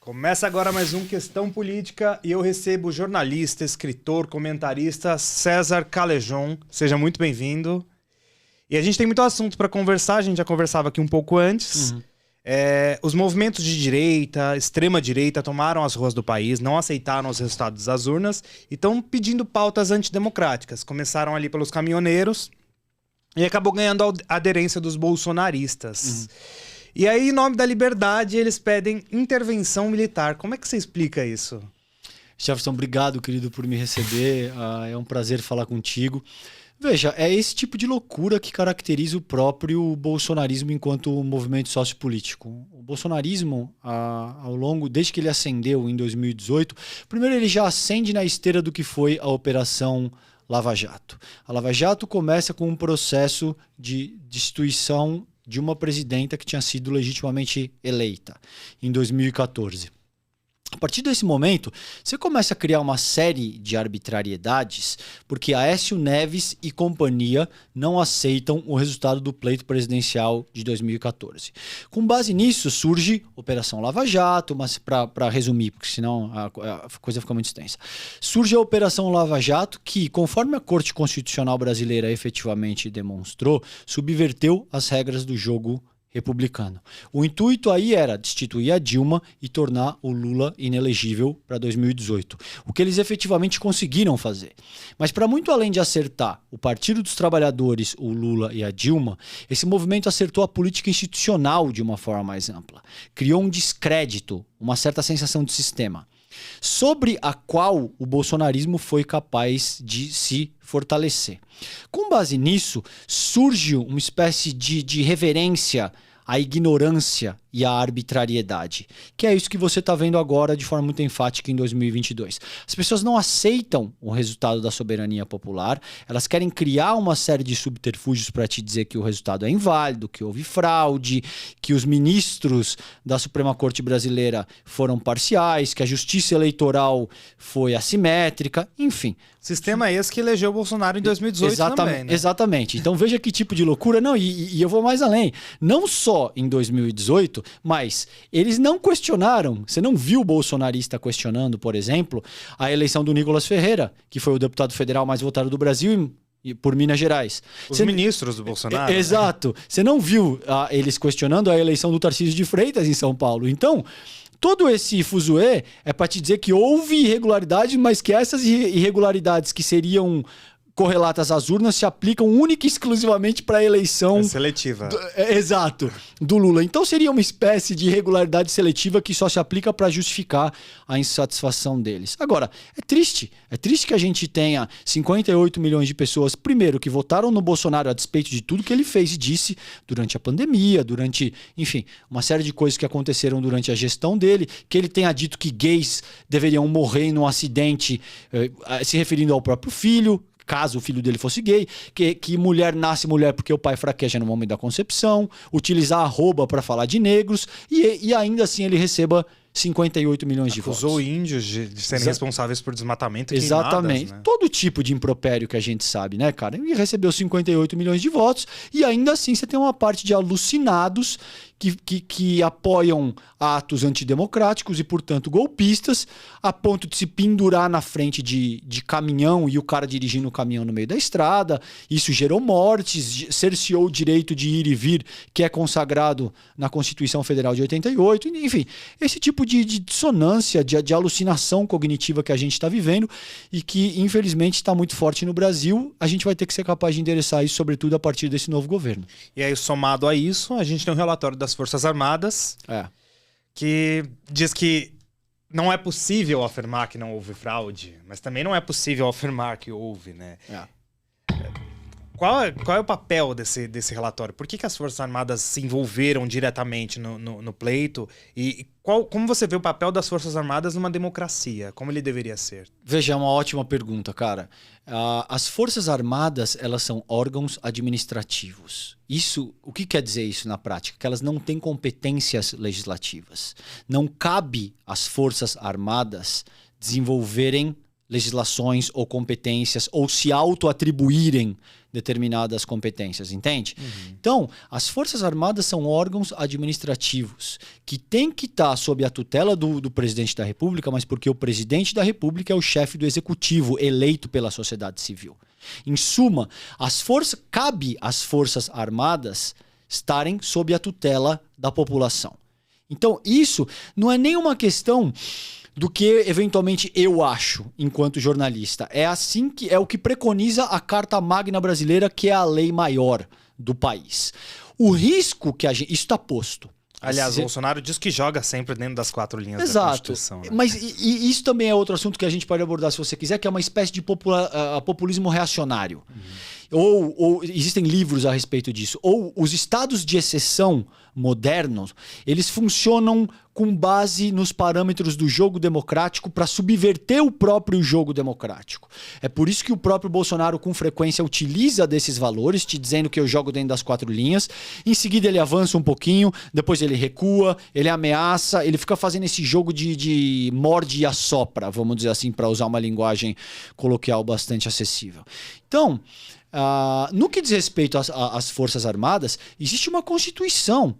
Começa agora mais um Questão Política e eu recebo o jornalista, escritor, comentarista César Callejon. Seja muito bem-vindo. E a gente tem muito assunto para conversar, a gente já conversava aqui um pouco antes. Os movimentos de direita, extrema-direita, tomaram as ruas do país, não aceitaram os resultados das urnas e estão pedindo pautas antidemocráticas. Começaram ali pelos caminhoneiros e acabou ganhando a aderência dos bolsonaristas. E aí, em nome da liberdade, eles pedem intervenção militar. Como é que você explica isso? Jefferson, obrigado, querido, por me receber. É um prazer falar contigo. Veja, é esse tipo de loucura que caracteriza o próprio bolsonarismo enquanto movimento sociopolítico. O bolsonarismo, desde que ele ascendeu em 2018, primeiro ele já ascende na esteira do que foi a Operação Lava Jato. A Lava Jato começa com um processo de destituição de uma presidenta que tinha sido legitimamente eleita em 2014. A partir desse momento, você começa a criar uma série de arbitrariedades, porque Aécio Neves e companhia não aceitam o resultado do pleito presidencial de 2014. Com base nisso, surge Operação Lava Jato, mas para resumir, porque senão a coisa fica muito extensa. Surge a Operação Lava Jato que, conforme a Corte Constitucional Brasileira efetivamente demonstrou, subverteu as regras do jogo republicano. O intuito aí era destituir a Dilma e tornar o Lula inelegível para 2018. O que eles efetivamente conseguiram fazer. Mas para muito além de acertar o Partido dos Trabalhadores, o Lula e a Dilma, esse movimento acertou a política institucional de uma forma mais ampla. Criou um descrédito, uma certa sensação de sistema, sobre a qual o bolsonarismo foi capaz de se fortalecer. Com base nisso, surge uma espécie de reverência à ignorância e à arbitrariedade, que é isso que você está vendo agora de forma muito enfática em 2022. As pessoas não aceitam o resultado da soberania popular, elas querem criar uma série de subterfúgios para te dizer que o resultado é inválido, que houve fraude, que os ministros da Suprema Corte Brasileira foram parciais, que a justiça eleitoral foi assimétrica, enfim. Sistema esse que elegeu o Bolsonaro em 2018 também, né? Exatamente. Então veja que tipo de loucura. Não, e eu vou mais além. Não só em 2018, mas eles não questionaram. Você não viu o bolsonarista questionando, por exemplo, a eleição do Nicolas Ferreira, que foi o deputado federal mais votado do Brasil e por Minas Gerais. Os ministros do Bolsonaro. Exato. Né? Você não viu eles questionando a eleição do Tarcísio de Freitas em São Paulo. Então, todo esse fuzuê é para te dizer que houve irregularidades, mas que essas irregularidades que seriam correlatas às urnas se aplicam única e exclusivamente para a eleição seletiva. Do Lula. Então seria uma espécie de irregularidade seletiva que só se aplica para justificar a insatisfação deles. Agora, é triste que a gente tenha 58 milhões de pessoas, primeiro, que votaram no Bolsonaro a despeito de tudo que ele fez e disse durante a pandemia, enfim, uma série de coisas que aconteceram durante a gestão dele, que ele tenha dito que gays deveriam morrer num acidente, se referindo ao próprio filho, caso o filho dele fosse gay, que mulher nasce mulher porque o pai fraqueja no momento da concepção, utilizar arroba para falar de negros e ainda assim ele receba 58 milhões de votos. Acusou índios de serem responsáveis por desmatamento e exatamente. Queimadas, né? Todo tipo de impropério que a gente sabe, né, cara? E recebeu 58 milhões de votos e ainda assim você tem uma parte de alucinados que apoiam atos antidemocráticos e, portanto, golpistas, a ponto de se pendurar na frente de caminhão e o cara dirigindo o caminhão no meio da estrada. Isso gerou mortes, cerceou o direito de ir e vir, que é consagrado na Constituição Federal de 88. Enfim, esse tipo de dissonância, de alucinação cognitiva que a gente está vivendo e que, infelizmente, está muito forte no Brasil, a gente vai ter que ser capaz de endereçar isso, sobretudo a partir desse novo governo. E aí, somado a isso, a gente tem um relatório das Forças Armadas que diz que não é possível afirmar que não houve fraude, mas também não é possível afirmar que houve, né? Qual é o papel desse relatório? Por que as Forças Armadas se envolveram diretamente no pleito? E como você vê o papel das Forças Armadas numa democracia? Como ele deveria ser? Veja, é uma ótima pergunta, cara. As Forças Armadas, elas são órgãos administrativos. O que quer dizer isso na prática? Que elas não têm competências legislativas. Não cabe às Forças Armadas desenvolverem legislações ou competências ou se auto-atribuírem determinadas competências, entende? Então, as Forças Armadas são órgãos administrativos que têm que estar sob a tutela do presidente da República, mas porque o presidente da República é o chefe do executivo eleito pela sociedade civil. Em suma, cabe às Forças Armadas estarem sob a tutela da população. Então, isso não é nenhuma questão do que eventualmente eu acho enquanto jornalista. É assim que é o que preconiza a Carta Magna Brasileira, que é a lei maior do país. O risco que a gente... Isso está posto. Aliás, o Bolsonaro diz que joga sempre dentro das 4 linhas da Constituição. Né? Mas e isso também é outro assunto que a gente pode abordar se você quiser, que é uma espécie de populismo reacionário. Ou existem livros a respeito disso. Ou os estados de exceção modernos, eles funcionam com base nos parâmetros do jogo democrático para subverter o próprio jogo democrático. É por isso que o próprio Bolsonaro com frequência utiliza desses valores, te dizendo que eu jogo dentro das 4 linhas. Em seguida ele avança um pouquinho, depois ele recua, ele ameaça, ele fica fazendo esse jogo de morde e assopra, vamos dizer assim, para usar uma linguagem coloquial bastante acessível. Então, no que diz respeito às Forças Armadas, existe uma Constituição.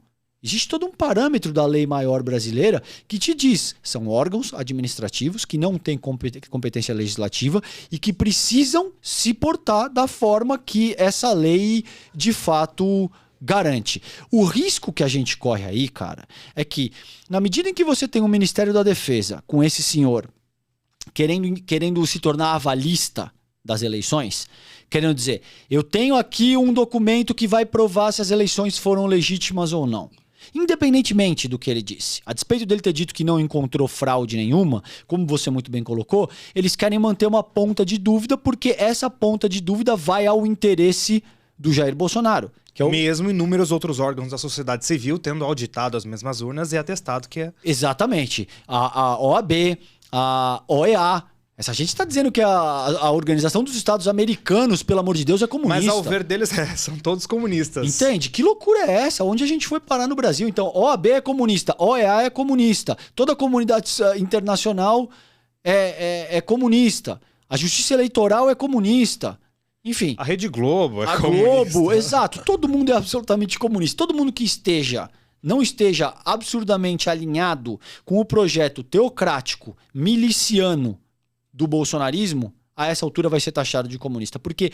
Existe todo um parâmetro da lei maior brasileira que te diz, são órgãos administrativos que não têm competência legislativa e que precisam se portar da forma que essa lei de fato garante. O risco que a gente corre aí, cara, é que na medida em que você tem um Ministério da Defesa com esse senhor querendo se tornar avalista das eleições, querendo dizer, eu tenho aqui um documento que vai provar se as eleições foram legítimas ou não. Independentemente do que ele disse, a despeito dele ter dito que não encontrou fraude nenhuma, como você muito bem colocou, eles querem manter uma ponta de dúvida porque essa ponta de dúvida vai ao interesse do Jair Bolsonaro. Que é Mesmo inúmeros outros órgãos da sociedade civil tendo auditado as mesmas urnas e atestado que é... Exatamente. A OAB, a OEA... Essa gente está dizendo que a Organização dos Estados Americanos, pelo amor de Deus, é comunista. Mas ao ver deles, são todos comunistas. Entende? Que loucura é essa? Onde a gente foi parar no Brasil? Então, OAB é comunista, OEA é comunista, toda a comunidade internacional é comunista, a Justiça Eleitoral é comunista, enfim. A Rede Globo é comunista. Globo, exato. Todo mundo é absolutamente comunista. Todo mundo que não esteja absurdamente alinhado com o projeto teocrático, miliciano, do bolsonarismo, a essa altura vai ser taxado de comunista. Porque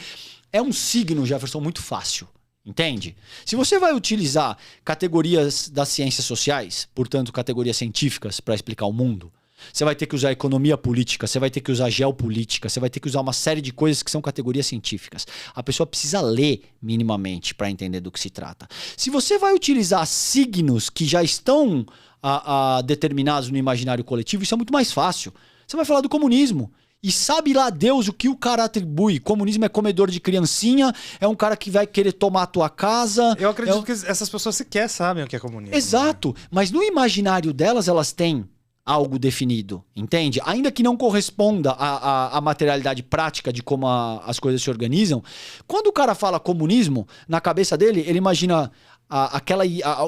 é um signo, Jefferson, muito fácil. Entende? Se você vai utilizar categorias das ciências sociais, portanto, categorias científicas para explicar o mundo, você vai ter que usar economia política, você vai ter que usar geopolítica, você vai ter que usar uma série de coisas que são categorias científicas. A pessoa precisa ler minimamente para entender do que se trata. Se você vai utilizar signos que já estão determinados no imaginário coletivo, isso é muito mais fácil. Você vai falar do comunismo. E sabe lá Deus o que o cara atribui. Comunismo é comedor de criancinha, é um cara que vai querer tomar a tua casa. Eu acredito que essas pessoas sequer sabem o que é comunismo. Exato. Né? Mas no imaginário delas, elas têm algo definido, entende? Ainda que não corresponda à materialidade prática de como as coisas se organizam. Quando o cara fala comunismo, na cabeça dele, ele imagina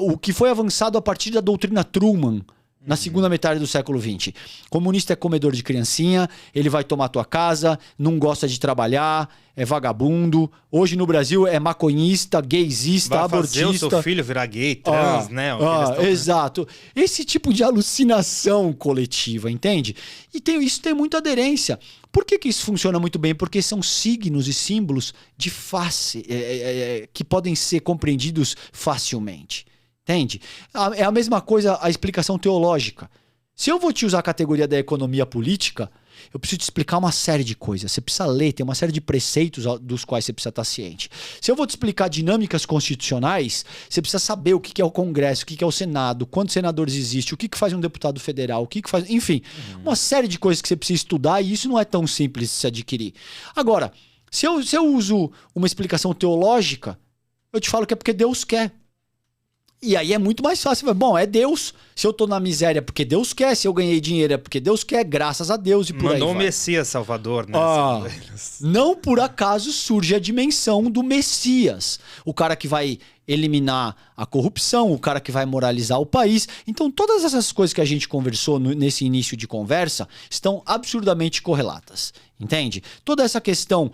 o que foi avançado a partir da doutrina Truman, na segunda metade do século XX. Comunista é comedor de criancinha, ele vai tomar tua casa, não gosta de trabalhar, é vagabundo. Hoje no Brasil é maconhista, gaysista, abortista. Vai fazer o seu filho virar gay, trans, né? Exato. Esse tipo de alucinação coletiva, entende? E isso tem muita aderência. Por que isso funciona muito bem? Porque são signos e símbolos de face que podem ser compreendidos facilmente. Entende? É a mesma coisa a explicação teológica. Se eu vou te usar a categoria da economia política, eu preciso te explicar uma série de coisas. Você precisa ler, tem uma série de preceitos dos quais você precisa estar ciente. Se eu vou te explicar dinâmicas constitucionais, você precisa saber o que é o Congresso, o que é o Senado, quantos senadores existem, o que faz um deputado federal, o que faz... Enfim, uma série de coisas que você precisa estudar e isso não é tão simples de se adquirir. Agora, se eu uso uma explicação teológica, eu te falo que é porque Deus quer. E aí é muito mais fácil. Bom, é Deus. Se eu tô na miséria é porque Deus quer. Se eu ganhei dinheiro é porque Deus quer. Graças a Deus e por aí vai. Mandou o Messias Salvador, né? Não por acaso surge a dimensão do Messias. O cara que vai eliminar a corrupção, o cara que vai moralizar o país. Então todas essas coisas que a gente conversou nesse início de conversa estão absurdamente correlatas. Entende? Toda essa questão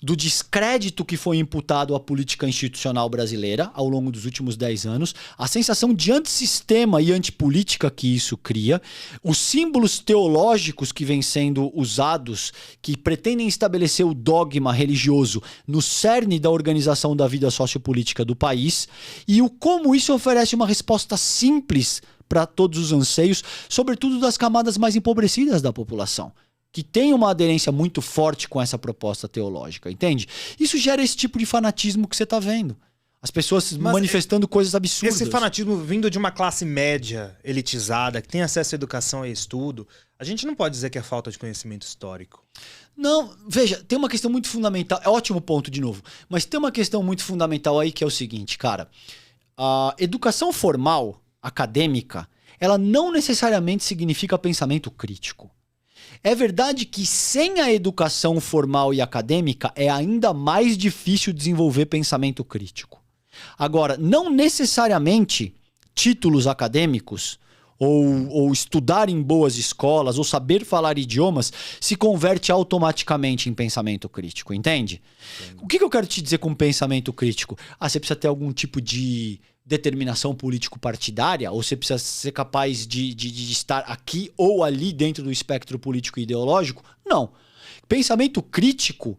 do descrédito que foi imputado à política institucional brasileira ao longo dos últimos 10 anos, a sensação de antissistema e antipolítica que isso cria, os símbolos teológicos que vêm sendo usados, que pretendem estabelecer o dogma religioso no cerne da organização da vida sociopolítica do país, e o como isso oferece uma resposta simples para todos os anseios, sobretudo das camadas mais empobrecidas da população, que tem uma aderência muito forte com essa proposta teológica, entende? Isso gera esse tipo de fanatismo que você está vendo. As pessoas manifestando coisas absurdas. Esse fanatismo vindo de uma classe média, elitizada, que tem acesso à educação e estudo, a gente não pode dizer que é falta de conhecimento histórico. Não, veja, tem uma questão muito fundamental, é ótimo ponto de novo, mas tem uma questão muito fundamental aí que é o seguinte, cara. A educação formal, acadêmica, ela não necessariamente significa pensamento crítico. É verdade que sem a educação formal e acadêmica é ainda mais difícil desenvolver pensamento crítico. Agora, não necessariamente títulos acadêmicos ou estudar em boas escolas ou saber falar idiomas se converte automaticamente em pensamento crítico, entende? O que eu quero te dizer com pensamento crítico? Você precisa ter algum tipo de determinação político-partidária, ou você precisa ser capaz de estar aqui ou ali dentro do espectro político e ideológico? Não. Pensamento crítico,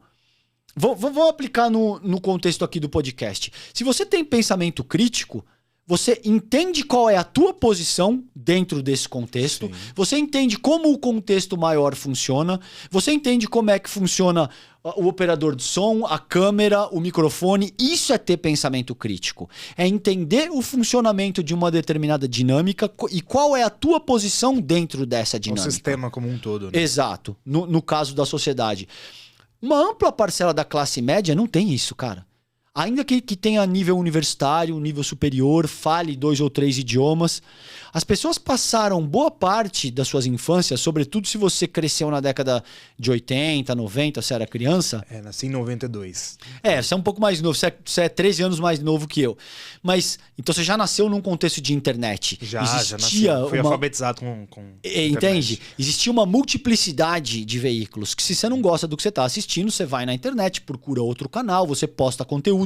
vamos aplicar no contexto aqui do podcast. Se você tem pensamento crítico, você entende qual é a tua posição dentro desse contexto, sim, você entende como o contexto maior funciona, você entende como é que funciona o operador de som, a câmera, o microfone. Isso é ter pensamento crítico. É entender o funcionamento de uma determinada dinâmica e qual é a tua posição dentro dessa dinâmica. O sistema como um todo, né? Exato. No caso da sociedade. Uma ampla parcela da classe média não tem isso, cara. Ainda que tenha nível universitário, nível superior, fale 2 ou 3 idiomas, as pessoas passaram boa parte das suas infâncias, sobretudo se você cresceu na década de 80, 90, se era criança. Nasci em 92. Você é um pouco mais novo, você é 13 anos mais novo que eu. Mas, então você já nasceu num contexto de internet. Já nasci. Fui alfabetizado com entende? Existia uma multiplicidade de veículos, que se você não gosta do que você está assistindo, você vai na internet, procura outro canal, você posta conteúdo.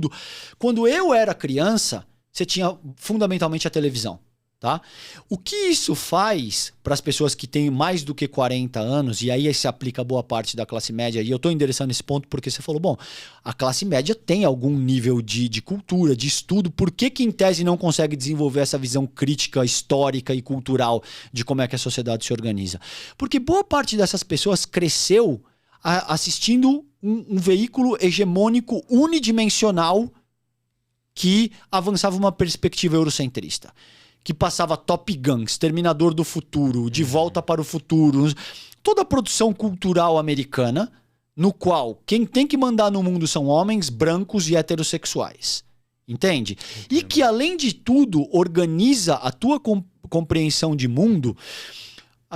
Quando eu era criança, você tinha fundamentalmente a televisão, tá? O que isso faz para as pessoas que têm mais do que 40 anos, e aí se aplica a boa parte da classe média, e eu estou endereçando esse ponto porque você falou, bom, a classe média tem algum nível de cultura, de estudo, por que em tese não consegue desenvolver essa visão crítica, histórica e cultural de como é que a sociedade se organiza? Porque boa parte dessas pessoas cresceu assistindo um veículo hegemônico unidimensional que avançava uma perspectiva eurocentrista, que passava Top Gun, Exterminador do Futuro, De Volta para o Futuro, toda a produção cultural americana, no qual quem tem que mandar no mundo são homens brancos e heterossexuais. Entende? E que, além de tudo, organiza a tua compreensão de mundo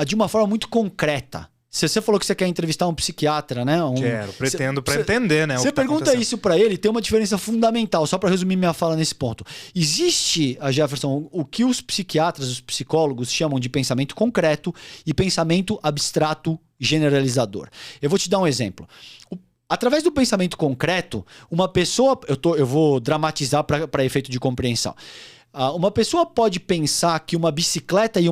de uma forma muito concreta. Se você falou que você quer entrevistar um psiquiatra, né? Pretendo para entender, né? Você pergunta isso para ele, tem uma diferença fundamental, só para resumir minha fala nesse ponto. Existe, Jefferson, o que os psiquiatras, os psicólogos chamam de pensamento concreto e pensamento abstrato generalizador. Eu vou te dar um exemplo. Através do pensamento concreto, uma pessoa... Eu vou dramatizar para efeito de compreensão. Uma pessoa pode pensar que uma bicicleta e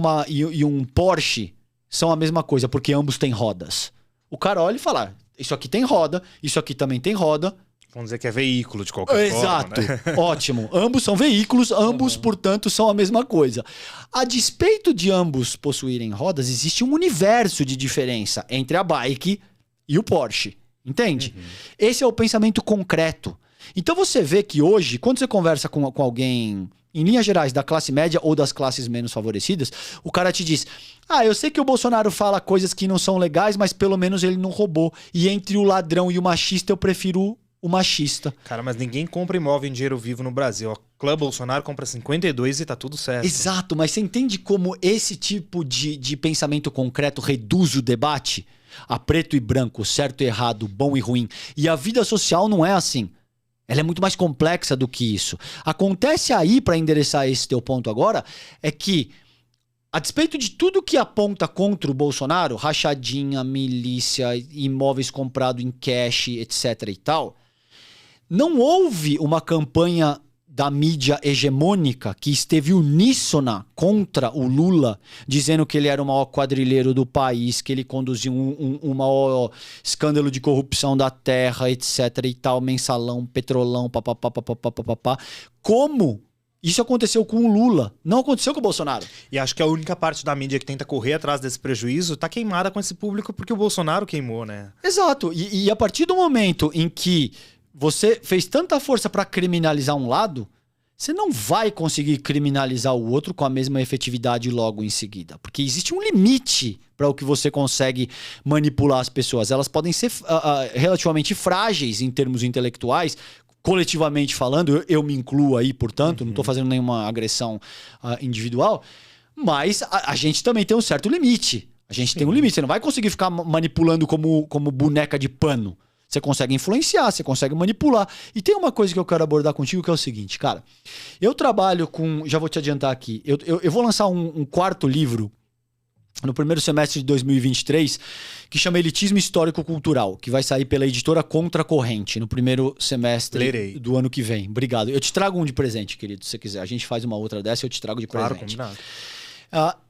um Porsche são a mesma coisa, porque ambos têm rodas. O cara olha e fala, isso aqui tem roda, isso aqui também tem roda. Vamos dizer que é veículo de qualquer forma. Exato, né? Ótimo. Ambos são veículos, ambos, portanto, são a mesma coisa. A despeito de ambos possuírem rodas, existe um universo de diferença entre a bike e o Porsche. Entende? Esse é o pensamento concreto. Então você vê que hoje, quando você conversa com alguém, em linhas gerais, da classe média ou das classes menos favorecidas, o cara te diz, eu sei que o Bolsonaro fala coisas que não são legais, mas pelo menos ele não roubou. E entre o ladrão e o machista eu prefiro o machista. Cara, mas ninguém compra imóvel em dinheiro vivo no Brasil. O clã Bolsonaro compra 52 e tá tudo certo. Exato, mas você entende como esse tipo de pensamento concreto reduz o debate a preto e branco, certo e errado, bom e ruim? E a vida social não é assim. Ela é muito mais complexa do que isso. Acontece aí, para endereçar esse teu ponto agora, é que, a despeito de tudo que aponta contra o Bolsonaro, rachadinha, milícia, imóveis comprados em cash, etc e tal, não houve uma campanha da mídia hegemônica que esteve uníssona contra o Lula, dizendo que ele era o maior quadrilheiro do país, que ele conduzia um maior escândalo de corrupção da terra, etc e tal, mensalão, petrolão, papapá. Como isso aconteceu com o Lula, não aconteceu com o Bolsonaro. E acho que a única parte da mídia que tenta correr atrás desse prejuízo tá queimada com esse público porque o Bolsonaro queimou, né? Exato. E a partir do momento em que você fez tanta força para criminalizar um lado, você não vai conseguir criminalizar o outro com a mesma efetividade logo em seguida. Porque existe um limite para o que você consegue manipular as pessoas. Elas podem ser relativamente frágeis em termos intelectuais, coletivamente falando, eu me incluo aí, portanto, não estou fazendo nenhuma agressão individual, mas a gente também tem um certo limite. A gente tem um limite. Você não vai conseguir ficar manipulando como boneca de pano. Você consegue influenciar, você consegue manipular. E tem uma coisa que eu quero abordar contigo que é o seguinte, cara. Eu trabalho com... Já vou te adiantar aqui. Eu vou lançar um quarto livro no primeiro semestre de 2023, que chama Elitismo Histórico-Cultural, que vai sair pela editora Contracorrente no primeiro semestre do ano que vem. Obrigado. Eu te trago um de presente, querido, se você quiser. A gente faz uma outra dessa e eu te trago de presente. Claro, combinado.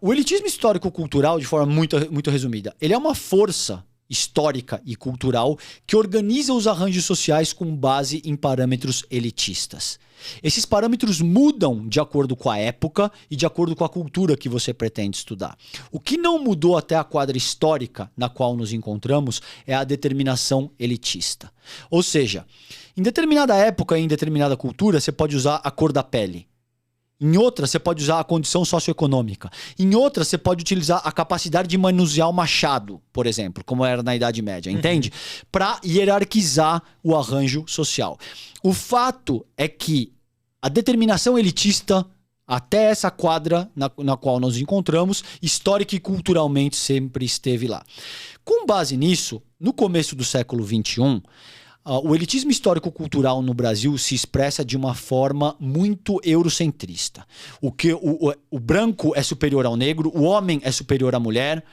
O elitismo histórico-cultural, de forma muito resumida, ele é uma força histórica e cultural que organiza os arranjos sociais com base em parâmetros elitistas. Esses parâmetros mudam de acordo com a época e de acordo com a cultura que você pretende estudar. O que não mudou até a quadra histórica na qual nos encontramos é a determinação elitista. Ou seja, em determinada época e em determinada cultura, você pode usar a cor da pele. Em outra, você pode usar a condição socioeconômica. Em outra, você pode utilizar a capacidade de manusear o machado, por exemplo, como era na Idade Média, entende? Para hierarquizar o arranjo social. O fato é que a determinação elitista, até essa quadra na qual nos encontramos, histórica e culturalmente sempre esteve lá. Com base nisso, no começo do século XXI, o elitismo histórico-cultural no Brasil se expressa de uma forma muito eurocentrista. O branco é superior ao negro, o homem é superior à mulher,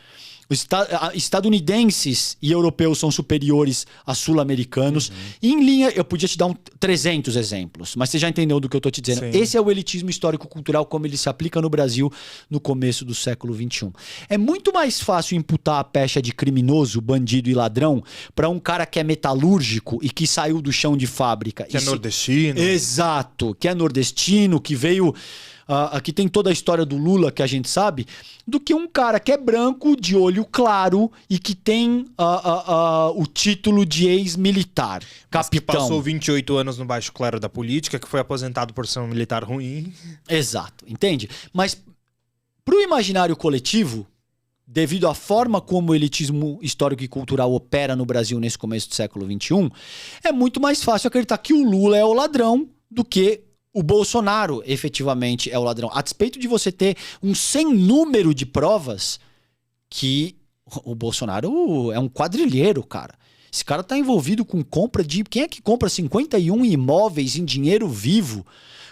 estadunidenses e europeus são superiores a sul-americanos. E em linha, eu podia te dar 300 exemplos, mas você já entendeu do que eu estou te dizendo. Sim. Esse é o elitismo histórico-cultural como ele se aplica no Brasil no começo do século XXI. É muito mais fácil imputar a pecha de criminoso, bandido e ladrão para um cara que é metalúrgico e que saiu do chão de fábrica. Que é nordestino. Exato, que é nordestino, que veio... que tem toda a história do Lula que a gente sabe, do que um cara que é branco, de olho claro e que tem o título de ex-militar, capitão. Que passou 28 anos no baixo clero da política, que foi aposentado por ser um militar ruim. Exato, entende? Mas pro imaginário coletivo, devido à forma como o elitismo histórico e cultural opera no Brasil nesse começo do século XXI, é muito mais fácil acreditar que o Lula é o ladrão do que o Bolsonaro efetivamente é o ladrão. A despeito de você ter um sem número de provas que o Bolsonaro é um quadrilheiro, cara. Esse cara tá envolvido com compra de... Quem é que compra 51 imóveis em dinheiro vivo?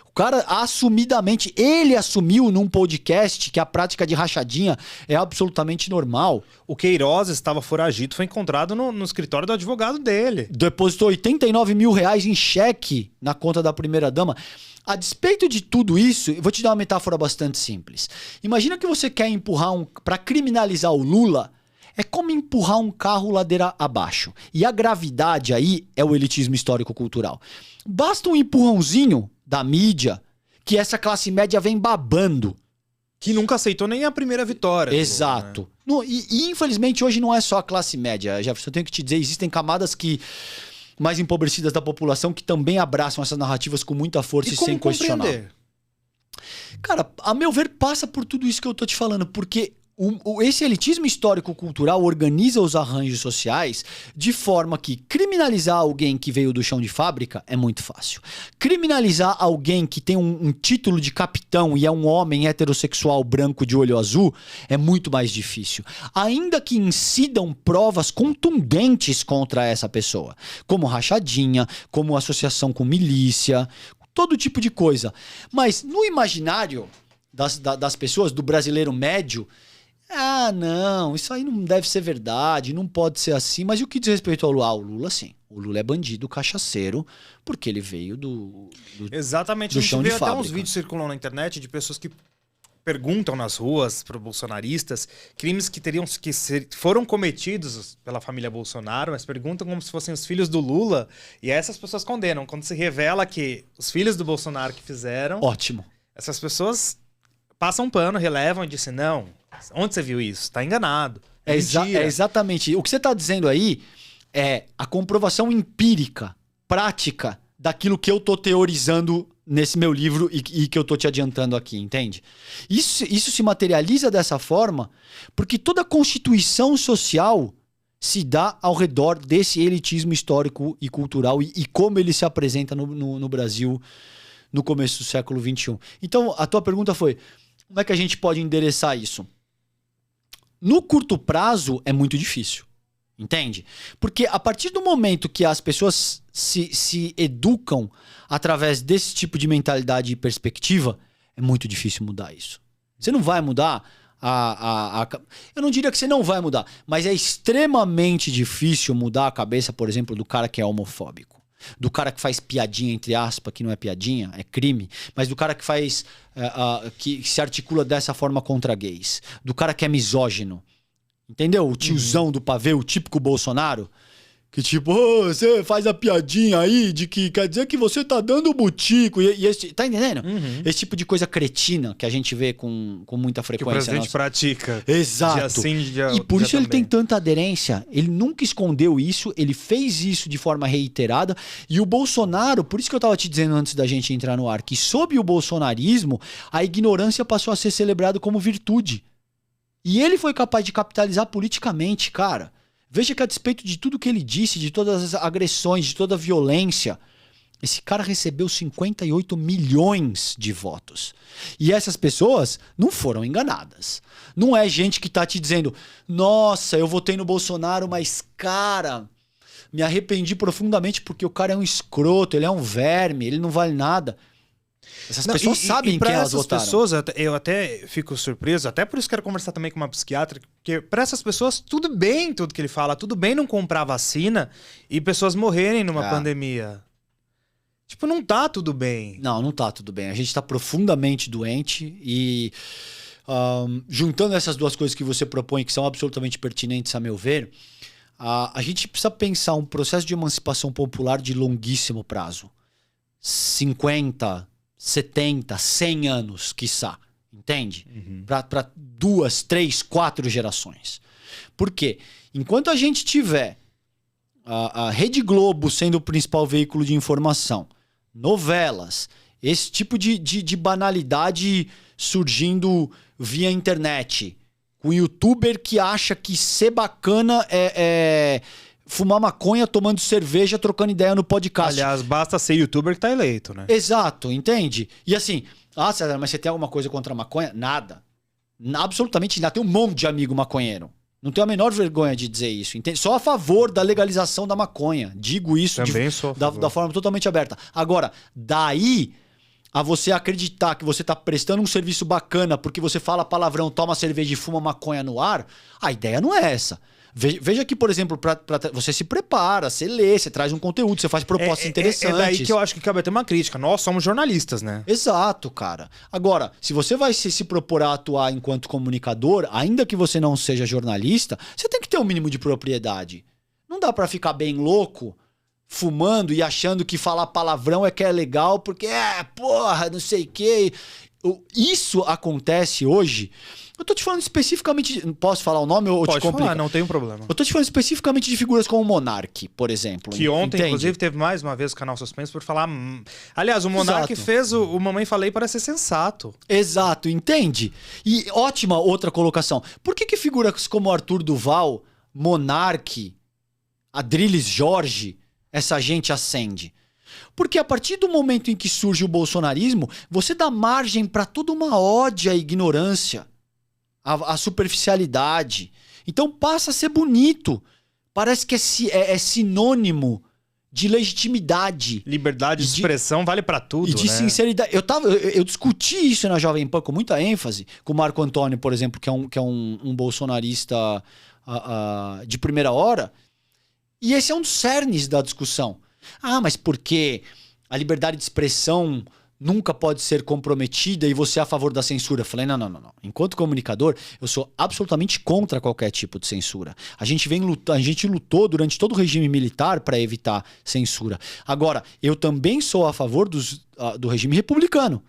O cara assumidamente... Ele assumiu num podcast que a prática de rachadinha é absolutamente normal. O Queiroz estava foragido, foi encontrado no escritório do advogado dele. Depositou 89 mil reais em cheque na conta da primeira-dama. A despeito de tudo isso, eu vou te dar uma metáfora bastante simples. Imagina que você quer empurrar para criminalizar o Lula, é como empurrar um carro ladeira abaixo. E a gravidade aí é o elitismo histórico-cultural. Basta um empurrãozinho da mídia que essa classe média vem babando. Que nunca aceitou nem a primeira vitória. Exato. Lula, né? E infelizmente hoje não é só a classe média, Jefferson. Eu tenho que te dizer, existem camadas mais empobrecidas da população que também abraçam essas narrativas com muita força e sem questionar. Cara, a meu ver, passa por tudo isso que eu tô te falando, porque esse elitismo histórico-cultural organiza os arranjos sociais de forma que criminalizar alguém que veio do chão de fábrica é muito fácil. Criminalizar alguém que tem um título de capitão e é um homem heterossexual branco de olho azul é muito mais difícil. Ainda que incidam provas contundentes contra essa pessoa, como rachadinha, como associação com milícia, todo tipo de coisa. Mas no imaginário das pessoas, do brasileiro médio, não, isso aí não deve ser verdade, não pode ser assim. Mas e o que diz respeito ao Lula? O Lula, sim. O Lula é bandido, cachaceiro, porque ele veio do Exatamente. do chão de fábrica. Até uns vídeos circulam na internet de pessoas que perguntam nas ruas para bolsonaristas crimes que foram cometidos pela família Bolsonaro, mas perguntam como se fossem os filhos do Lula, e essas pessoas condenam. Quando se revela que os filhos do Bolsonaro que fizeram... Ótimo. Essas pessoas passam um pano, relevam e dizem, não, onde você viu isso? Tá enganado. É exatamente. O que você está dizendo aí é a comprovação empírica, prática, daquilo que eu tô teorizando nesse meu livro e que eu tô te adiantando aqui, entende? Isso se materializa dessa forma porque toda a constituição social se dá ao redor desse elitismo histórico e cultural e como ele se apresenta no Brasil no começo do século XXI. Então, a tua pergunta foi, como é que a gente pode endereçar isso? No curto prazo, é muito difícil. Entende? Porque a partir do momento que as pessoas se educam através desse tipo de mentalidade e perspectiva, é muito difícil mudar isso. Você não vai mudar eu não diria que você não vai mudar, mas é extremamente difícil mudar a cabeça, por exemplo, do cara que é homofóbico. Do cara que faz piadinha, entre aspas, que não é piadinha, é crime, mas do cara que faz que se articula dessa forma contra gays, do cara que é misógino. Entendeu? O tiozão do pavê, o típico Bolsonaro, que tipo, você faz a piadinha aí de que quer dizer que você tá dando butico. Tá entendendo? Esse tipo de coisa cretina que a gente vê com muita frequência. Que o presidente pratica. Exato. Dia sim, dia, e por dia isso ele também. tem tanta aderência. Ele nunca escondeu isso, ele fez isso de forma reiterada. E o Bolsonaro, por isso que eu tava te dizendo antes da gente entrar no ar, que sob o bolsonarismo, a ignorância passou a ser celebrada como virtude. E ele foi capaz de capitalizar politicamente, cara. Veja que a despeito de tudo que ele disse, de todas as agressões, de toda a violência, esse cara recebeu 58 milhões de votos. E essas pessoas não foram enganadas. Não é gente que tá te dizendo, nossa, eu votei no Bolsonaro, mas cara, me arrependi profundamente porque o cara é um escroto, ele é um verme, ele não vale nada. Essas pessoas sabem quem elas votaram. Pessoas, eu até fico surpreso, até por isso quero conversar também com uma psiquiatra, porque para essas pessoas tudo bem tudo que ele fala, tudo bem não comprar vacina e pessoas morrerem numa pandemia. Tipo, não tá tudo bem. Não tá tudo bem. A gente tá profundamente doente e juntando essas duas coisas que você propõe, que são absolutamente pertinentes a meu ver, a gente precisa pensar um processo de emancipação popular de longuíssimo prazo. 50, 70, 100 anos, quiçá. Entende? Para 2, 3, 4 gerações. Por quê? Enquanto a gente tiver a Rede Globo sendo o principal veículo de informação, novelas, esse tipo de banalidade surgindo via internet, com youtuber que acha que ser bacana é fumar maconha, tomando cerveja, trocando ideia no podcast. Aliás, basta ser youtuber que tá eleito, né? Exato, entende? E assim, César, mas você tem alguma coisa contra a maconha? Nada. Absolutamente nada. Tem um monte de amigo maconheiro. Não tenho a menor vergonha de dizer isso. Entende? Só a favor da legalização da maconha. Digo isso da forma totalmente aberta. Agora, daí a você acreditar que você tá prestando um serviço bacana porque você fala palavrão, toma cerveja e fuma maconha no ar, a ideia não é essa. Veja que, por exemplo, você se prepara, você lê, você traz um conteúdo, você faz propostas interessantes. É daí que eu acho que cabe até uma crítica. Nós somos jornalistas, né? Exato, cara. Agora, se você vai se propor a atuar enquanto comunicador, ainda que você não seja jornalista, você tem que ter um mínimo de propriedade. Não dá pra ficar bem louco, fumando e achando que falar palavrão é que é legal, porque porra, não sei o quê. Isso acontece hoje. Eu tô te falando especificamente. Posso falar o nome ou Pode te complica? falar, não tem um problema. Eu tô te falando especificamente de figuras como o Monark, por exemplo. Que ontem, entende? inclusive, teve mais uma vez o canal Suspense por falar. Aliás, o Monark Exato. fez o Mamãe Falei para ser sensato. Exato, entende? E ótima outra colocação. Por que figuras como Arthur Duval, Monark, Adrilles Jorge, essa gente acende? Porque a partir do momento em que surge o bolsonarismo, você dá margem para toda uma ódio à ignorância, à superficialidade. Então passa a ser bonito. Parece que é sinônimo de legitimidade. Liberdade de expressão vale pra tudo, E de né? sinceridade. Eu discuti isso na Jovem Pan com muita ênfase, com o Marco Antônio, por exemplo, que é um bolsonarista de primeira hora. E esse é um dos cernes da discussão. Ah, mas por que a liberdade de expressão nunca pode ser comprometida e você é a favor da censura? Eu falei, não. Enquanto comunicador, eu sou absolutamente contra qualquer tipo de censura. A gente lutou durante todo o regime militar para evitar censura. Agora, eu também sou a favor do regime republicano.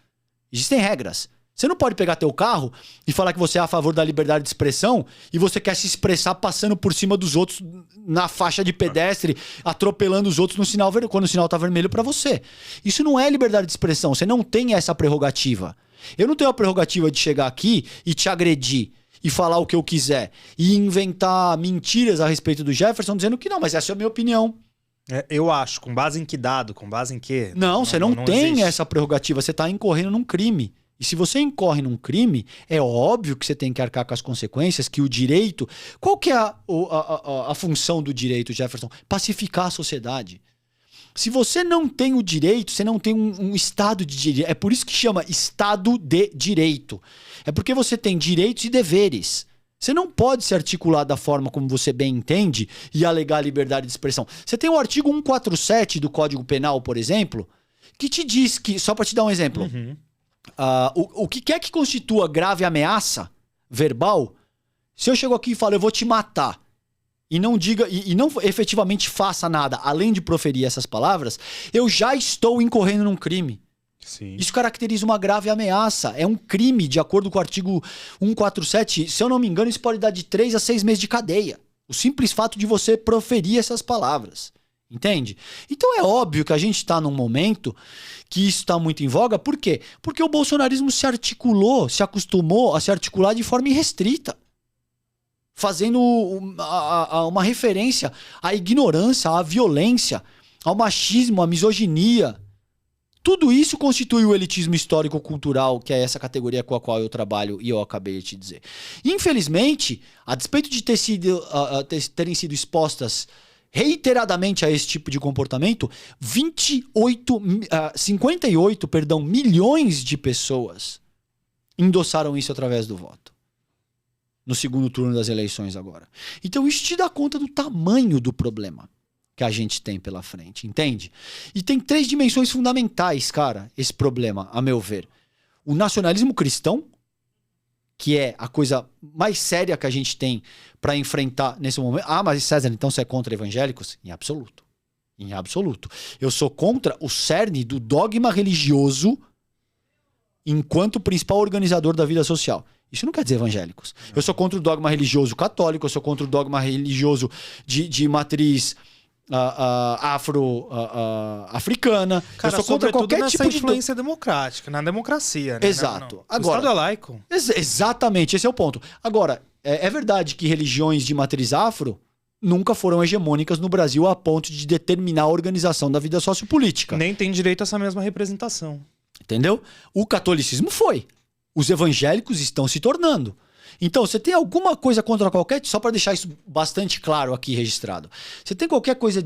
Existem regras. Você não pode pegar teu carro e falar que você é a favor da liberdade de expressão e você quer se expressar passando por cima dos outros na faixa de pedestre, atropelando os outros no sinal quando o sinal tá vermelho para você. Isso não é liberdade de expressão. Você não tem essa prerrogativa. Eu não tenho a prerrogativa de chegar aqui e te agredir e falar o que eu quiser e inventar mentiras a respeito do Jefferson dizendo que não, mas essa é a minha opinião. Eu acho. Com base em que dado? Com base em quê? Não, você não tem existe. essa prerrogativa. Você tá incorrendo num crime. E se você incorre num crime, é óbvio que você tem que arcar com as consequências, que o direito... Qual que é a função do direito, Jefferson? Pacificar a sociedade. Se você não tem o direito, você não tem um Estado de direito. É por isso que chama Estado de Direito. É porque você tem direitos e deveres. Você não pode se articular da forma como você bem entende e alegar liberdade de expressão. Você tem o artigo 147 do Código Penal, por exemplo, que te diz que... Só para te dar um exemplo... Uhum. O que quer que constitua grave ameaça verbal, se eu chego aqui e falo eu vou te matar e não diga e não efetivamente faça nada além de proferir essas palavras, eu já estou incorrendo num crime. Sim. Isso caracteriza uma grave ameaça. É um crime, de acordo com o artigo 147. Se eu não me engano, isso pode dar de 3 a 6 meses de cadeia. O simples fato de você proferir essas palavras. Entende? Então é óbvio que a gente está num momento que isso está muito em voga. Por quê? Porque o bolsonarismo se acostumou a se articular de forma irrestrita, fazendo uma referência à ignorância, à violência, ao machismo, à misoginia. Tudo isso constitui o elitismo histórico-cultural, que é essa categoria com a qual eu trabalho e eu acabei de te dizer. Infelizmente, a despeito de terem sido expostas reiteradamente a esse tipo de comportamento, 58 milhões de pessoas endossaram isso através do voto. No segundo turno das eleições agora. Então isso te dá conta do tamanho do problema que a gente tem pela frente, entende? E tem 3 dimensões fundamentais, cara, esse problema, a meu ver. O nacionalismo cristão, que é a coisa mais séria que a gente tem para enfrentar nesse momento. Ah, mas César, então você é contra evangélicos? Em absoluto. Em absoluto. Eu sou contra o cerne do dogma religioso enquanto principal organizador da vida social. Isso não quer dizer evangélicos. Eu sou contra o dogma religioso católico, eu sou contra o dogma religioso de matriz africana. Cara, eu sou contra qualquer nessa tipo de influência democrática, na democracia, né? Exato. Não. Agora, o Estado é laico. Exatamente, esse é o ponto. Agora, é verdade que religiões de matriz afro nunca foram hegemônicas no Brasil a ponto de determinar a organização da vida sociopolítica. Nem tem direito a essa mesma representação. Entendeu? O catolicismo foi. Os evangélicos estão se tornando. Então, você tem alguma coisa contra qualquer... Só para deixar isso bastante claro aqui registrado. Você tem qualquer coisa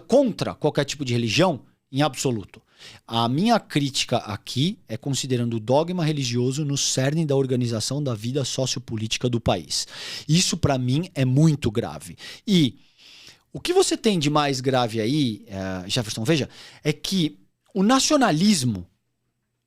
contra qualquer tipo de religião? Em absoluto. A minha crítica aqui é considerando o dogma religioso no cerne da organização da vida sociopolítica do país. Isso, para mim, é muito grave. E o que você tem de mais grave aí, Jefferson, veja, é que o nacionalismo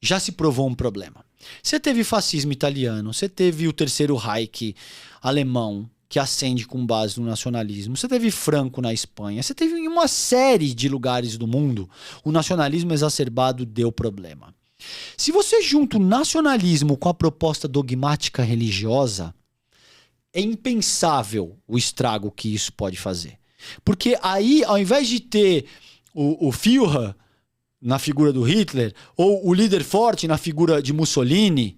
já se provou um problema. Você teve fascismo italiano, você teve o Terceiro Reich alemão, que ascende com base no nacionalismo, você teve Franco na Espanha, você teve em uma série de lugares do mundo, o nacionalismo exacerbado deu problema. Se você junta o nacionalismo com a proposta dogmática religiosa, é impensável o estrago que isso pode fazer. Porque aí, ao invés de ter o Führer na figura do Hitler, ou o líder forte na figura de Mussolini,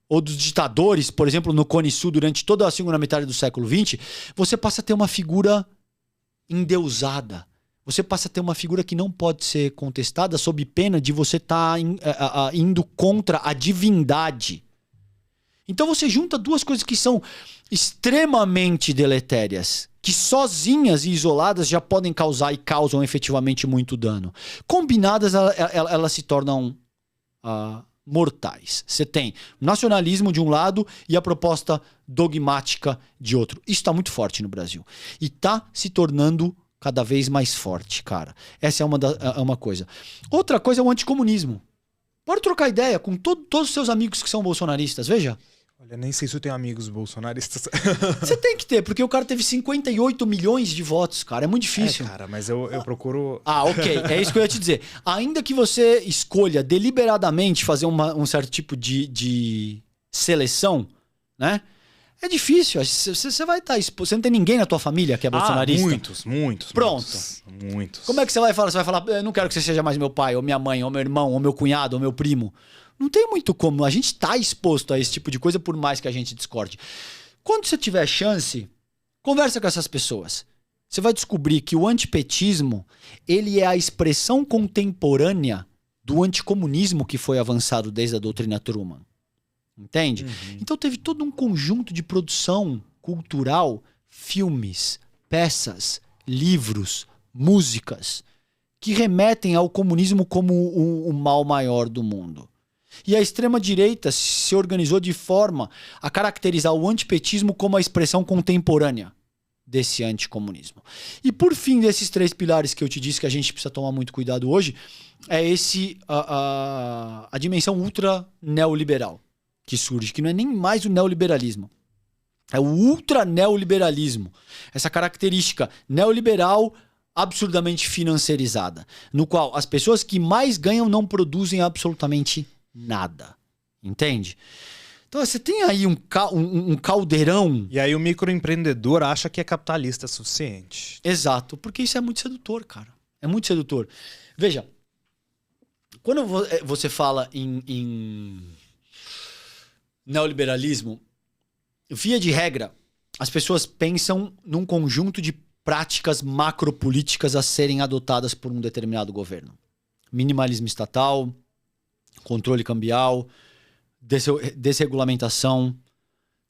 ou dos ditadores, por exemplo, no Cone Sul durante toda a segunda metade do século XX, você passa a ter uma figura endeusada. Você passa a ter uma figura que não pode ser contestada sob pena de você estar indo contra a divindade. Então você junta duas coisas que são extremamente deletérias, que sozinhas e isoladas já podem causar e causam efetivamente muito dano. Combinadas, elas se tornam mortais. Você tem o nacionalismo de um lado e a proposta dogmática de outro. Isso está muito forte no Brasil. E está se tornando cada vez mais forte, cara. Essa é uma coisa. Outra coisa é o anticomunismo. Pode trocar ideia com todos os seus amigos que são bolsonaristas, veja. Olha, nem sei se eu tenho amigos bolsonaristas. Você tem que ter, porque o cara teve 58 milhões de votos, cara. É muito difícil. Cara, mas eu procuro... Ok. É isso que eu ia te dizer. Ainda que você escolha deliberadamente fazer um certo tipo de seleção, né? É difícil. Você vai estar exposto. Você não tem ninguém na tua família que é bolsonarista? Muitos. Pronto. Muitos. Como é que você vai falar? Você vai falar, eu não quero que você seja mais meu pai, ou minha mãe, ou meu irmão, ou meu cunhado, ou meu primo. Não tem muito como. A gente está exposto a esse tipo de coisa, por mais que a gente discorde. Quando você tiver chance, conversa com essas pessoas. Você vai descobrir que o antipetismo, ele é a expressão contemporânea do anticomunismo que foi avançado desde a doutrina Truman. Entende? Uhum. Então teve todo um conjunto de produção cultural, filmes, peças, livros, músicas, que remetem ao comunismo como o mal maior do mundo. E a extrema-direita se organizou de forma a caracterizar o antipetismo como a expressão contemporânea desse anticomunismo. E por fim, desses três pilares que eu te disse que a gente precisa tomar muito cuidado hoje, é a dimensão ultra-neoliberal que surge, que não é nem mais o neoliberalismo. É o ultra-neoliberalismo. Essa característica neoliberal absurdamente financiarizada, no qual as pessoas que mais ganham não produzem absolutamente nada. Entende? Então você tem aí um caldeirão. E aí o microempreendedor acha que é capitalista suficiente. Exato, porque isso é muito sedutor, cara. É muito sedutor. Veja, quando você fala em neoliberalismo, via de regra, as pessoas pensam num conjunto de práticas macropolíticas a serem adotadas por um determinado governo. Minimalismo estatal, controle cambial, desregulamentação,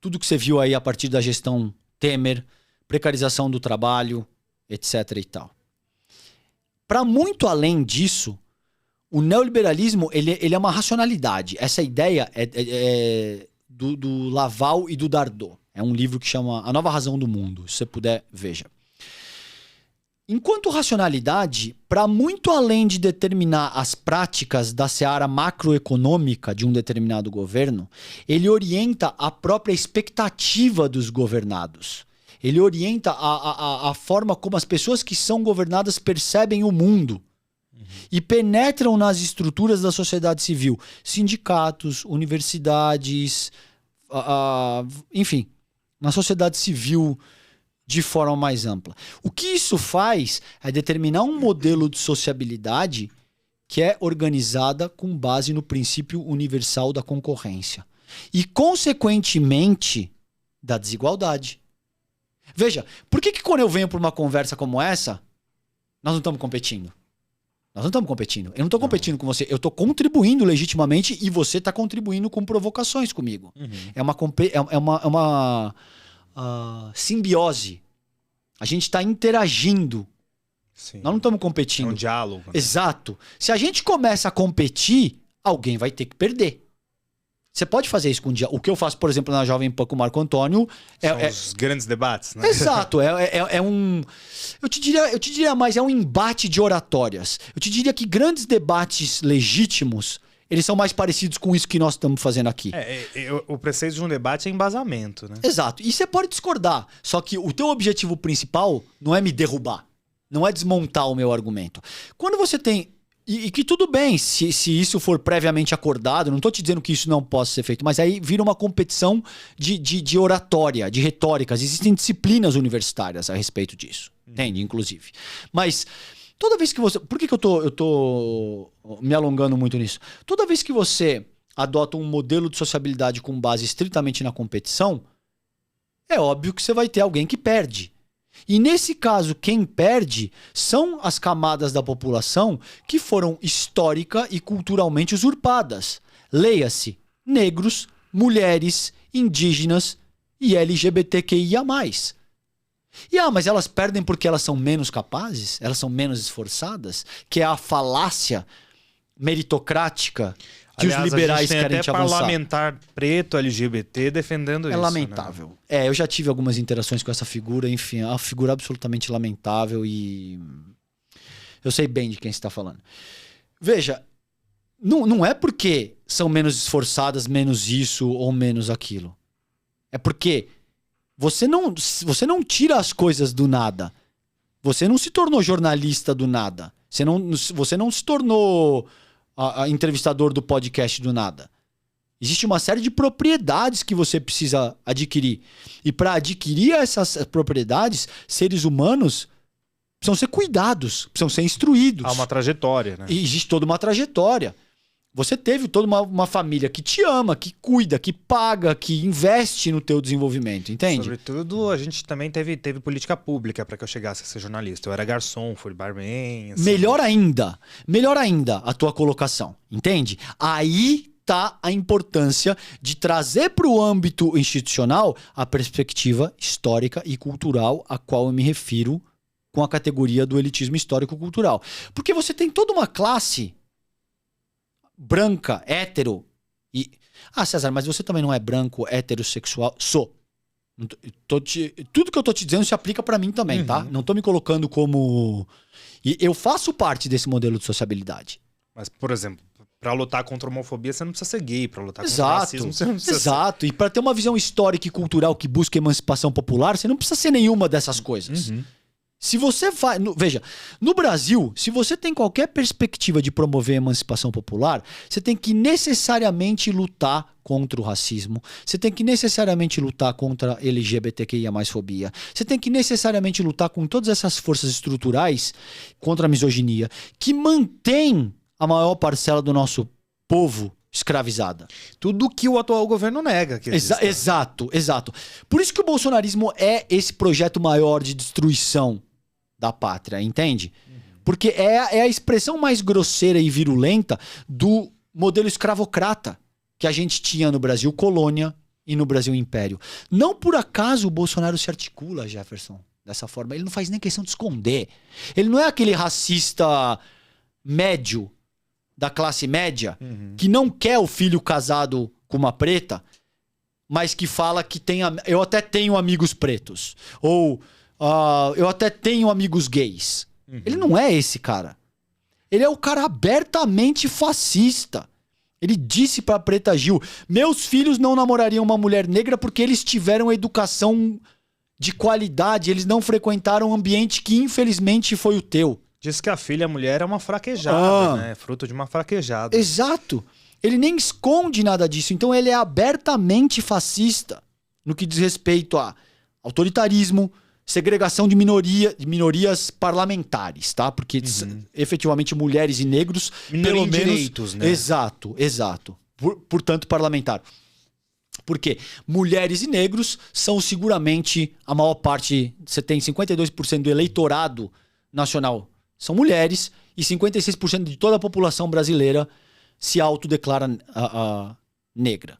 tudo que você viu aí a partir da gestão Temer, precarização do trabalho, etc. e tal. Para muito além disso, o neoliberalismo ele é uma racionalidade. Essa ideia é do Laval e do Dardot. É um livro que chama A Nova Razão do Mundo. Se você puder, veja. Enquanto racionalidade, para muito além de determinar as práticas da seara macroeconômica de um determinado governo, ele orienta a própria expectativa dos governados. Ele orienta a forma como as pessoas que são governadas percebem o mundo. E penetram nas estruturas da sociedade civil. Sindicatos, universidades, enfim, na sociedade civil de forma mais ampla. O que isso faz é determinar um modelo de sociabilidade que é organizada com base no princípio universal da concorrência. E, consequentemente, da desigualdade. Veja, por que quando eu venho para uma conversa como essa, nós não estamos competindo? Nós não estamos competindo. Eu não estou competindo com você. Eu estou contribuindo legitimamente e você está contribuindo com provocações comigo. Uhum. É uma simbiose. A gente está interagindo. Sim. Nós não estamos competindo. É um diálogo. Né? Exato. Se a gente começa a competir, alguém vai ter que perder. Você pode fazer isso com o que eu faço, por exemplo, na Jovem Pan com o Marco Antônio. São os grandes debates, né? Exato. É um... Eu te diria mais, é um embate de oratórias. Eu te diria que grandes debates legítimos, eles são mais parecidos com isso que nós estamos fazendo aqui. O preceito de um debate é embasamento, né? Exato. E você pode discordar. Só que o teu objetivo principal não é me derrubar. Não é desmontar o meu argumento. Quando você tem E que tudo bem se isso for previamente acordado, não estou te dizendo que isso não possa ser feito, mas aí vira uma competição de oratória, de retóricas. Existem disciplinas universitárias a respeito disso, entende? Inclusive. Mas toda vez que você... Por que eu tô me alongando muito nisso? Toda vez que você adota um modelo de sociabilidade com base estritamente na competição, é óbvio que você vai ter alguém que perde. E nesse caso, quem perde são as camadas da população que foram histórica e culturalmente usurpadas. Leia-se, negros, mulheres, indígenas e LGBTQIA+. Mas elas perdem porque elas são menos capazes? Elas são menos esforçadas? Que é a falácia meritocrática que os liberais querem te avançar. Parlamentar preto LGBT defendendo isso. É lamentável. Né? Eu já tive algumas interações com essa figura, enfim, é uma figura absolutamente lamentável e eu sei bem de quem você está falando. Veja, não é porque são menos esforçadas, menos isso ou menos aquilo. É porque você não tira as coisas do nada. Você não se tornou jornalista do nada. Você não se tornou entrevistador do podcast do nada. Existe uma série de propriedades que você precisa adquirir. E para adquirir essas propriedades, seres humanos precisam ser cuidados, precisam ser instruídos. Há uma trajetória, né? E existe toda uma trajetória. Você teve toda uma família que te ama, que cuida, que paga, que investe no teu desenvolvimento, entende? Sobretudo, a gente também teve política pública para que eu chegasse a ser jornalista. Eu era garçom, fui barman. Assim. Melhor ainda a tua colocação, entende? Aí tá a importância de trazer para o âmbito institucional a perspectiva histórica e cultural a qual eu me refiro com a categoria do elitismo histórico-cultural. Porque você tem toda uma classe branca, hétero e... César, mas você também não é branco, heterossexual? Sou. Tudo que eu tô te dizendo se aplica pra mim também, tá? Não tô me colocando como... E eu faço parte desse modelo de sociabilidade. Mas, por exemplo, pra lutar contra a homofobia, você não precisa ser gay. Pra lutar contra o racismo, você não precisa ser... E pra ter uma visão histórica e cultural que busca emancipação popular, você não precisa ser nenhuma dessas coisas. Se você vai... Veja, no Brasil, se você tem qualquer perspectiva de promover a emancipação popular, você tem que necessariamente lutar contra o racismo, você tem que necessariamente lutar contra a LGBTQIA+, fobia, você tem que necessariamente lutar com todas essas forças estruturais contra a misoginia, que mantém a maior parcela do nosso povo escravizada. Tudo que o atual governo nega. Que exato. Por isso que o bolsonarismo é esse projeto maior de destruição da pátria, entende? Porque é a expressão mais grosseira e virulenta do modelo escravocrata que a gente tinha no Brasil colônia e no Brasil império. Não por acaso o Bolsonaro se articula, Jefferson, dessa forma. Ele não faz nem questão de esconder. Ele não é aquele racista médio da classe média que não quer o filho casado com uma preta, mas que fala que eu até tenho amigos pretos. Ou eu até tenho amigos gays. Ele não é esse cara. Ele é o cara abertamente fascista. Ele disse pra Preta Gil: meus filhos não namorariam uma mulher negra porque eles tiveram educação de qualidade, eles não frequentaram um ambiente que infelizmente foi o teu. Diz que a filha, a mulher, é uma fraquejada, né? Fruto de uma fraquejada. Exato. Ele nem esconde nada disso. Então ele é abertamente fascista no que diz respeito a autoritarismo, segregação de minorias parlamentares, tá? Porque efetivamente mulheres e negros, pelo menos... direitos, né? Exato. Portanto, parlamentar. Porque mulheres e negros são seguramente a maior parte... Você tem 52% do eleitorado nacional são mulheres e 56% de toda a população brasileira se autodeclara negra.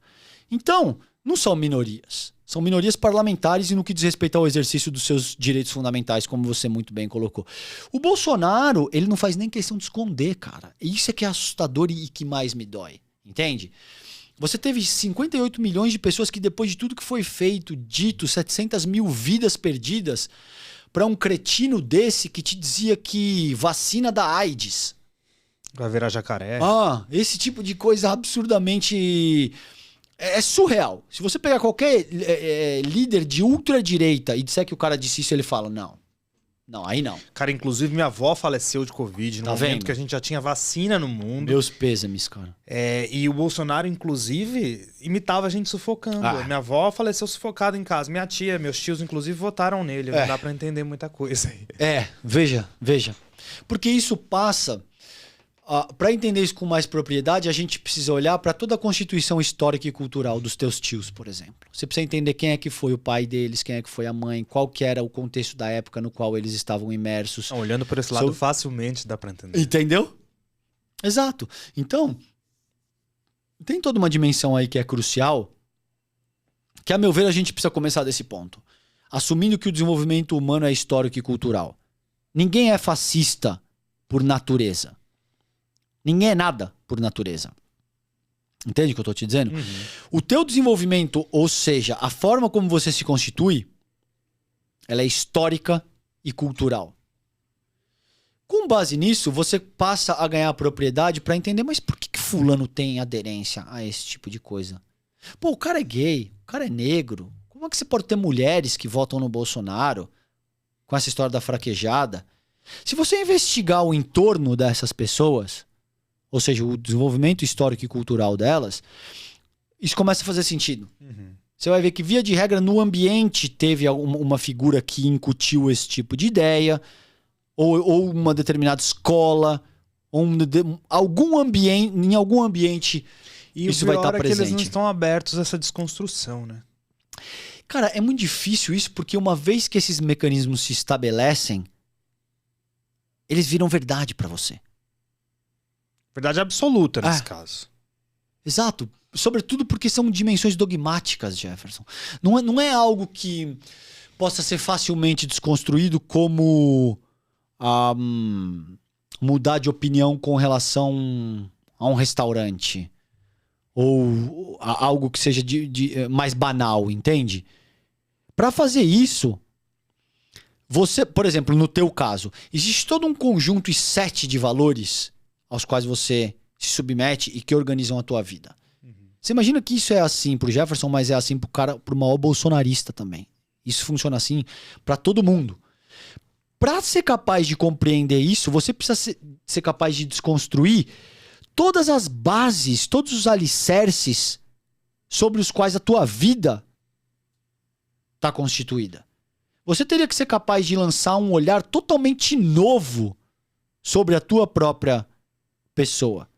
Então, não são minorias. São minorias parlamentares e no que diz respeito ao exercício dos seus direitos fundamentais, como você muito bem colocou. O Bolsonaro, ele não faz nem questão de esconder, cara. Isso é que é assustador e que mais me dói. Entende? Você teve 58 milhões de pessoas que depois de tudo que foi feito, dito, 700 mil vidas perdidas, para um cretino desse que te dizia que vacina da AIDS vai virar jacaré. Esse tipo de coisa absurdamente... É surreal. Se você pegar qualquer líder de ultradireita e disser que o cara disse isso, ele fala, não. Não, aí não. Cara, inclusive minha avó faleceu de Covid no momento que a gente já tinha vacina no mundo. Meus pêsames, cara. E o Bolsonaro, inclusive, imitava a gente sufocando. Minha avó faleceu sufocada em casa. Minha tia, meus tios, inclusive, votaram nele. Não dá pra entender muita coisa aí. Veja. Porque isso passa... Para entender isso com mais propriedade, a gente precisa olhar para toda a constituição histórica e cultural dos teus tios, por exemplo. Você precisa entender quem é que foi o pai deles, quem é que foi a mãe, qual que era o contexto da época no qual eles estavam imersos. Olhando por esse lado, facilmente dá para entender. Entendeu? Exato. Então, tem toda uma dimensão aí que é crucial, que, a meu ver, a gente precisa começar desse ponto. Assumindo que o desenvolvimento humano é histórico e cultural. Ninguém é fascista por natureza. Ninguém é nada por natureza. Entende o que eu tô te dizendo? O teu desenvolvimento, ou seja, a forma como você se constitui, ela é histórica e cultural. Com base nisso, você passa a ganhar propriedade para entender, mas por que fulano tem aderência a esse tipo de coisa? Pô, o cara é gay, o cara é negro. Como é que você pode ter mulheres que votam no Bolsonaro com essa história da fraquejada? Se você investigar o entorno dessas pessoas, ou seja, o desenvolvimento histórico e cultural delas, isso começa a fazer sentido. Você vai ver que, via de regra, no ambiente teve uma figura que incutiu esse tipo de ideia, ou uma determinada escola, ou algum ambiente, em algum ambiente isso vai estar presente. Que eles não estão abertos a essa desconstrução, né? Cara, é muito difícil isso, porque uma vez que esses mecanismos se estabelecem, eles viram verdade pra você. Verdade absoluta nesse caso. Exato. Sobretudo porque são dimensões dogmáticas, Jefferson. Não é algo que possa ser facilmente desconstruído como mudar de opinião com relação a um restaurante. Ou a algo que seja mais banal, entende? Para fazer isso, você, por exemplo, no teu caso, existe todo um conjunto e set de valores aos quais você se submete e que organizam a tua vida. Você imagina que isso é assim pro Jefferson, mas é assim pro maior bolsonarista também. Isso funciona assim para todo mundo. Para ser capaz de compreender isso, você precisa ser capaz de desconstruir todas as bases, todos os alicerces sobre os quais a tua vida está constituída. Você teria que ser capaz de lançar um olhar totalmente novo sobre a tua própria pessoa.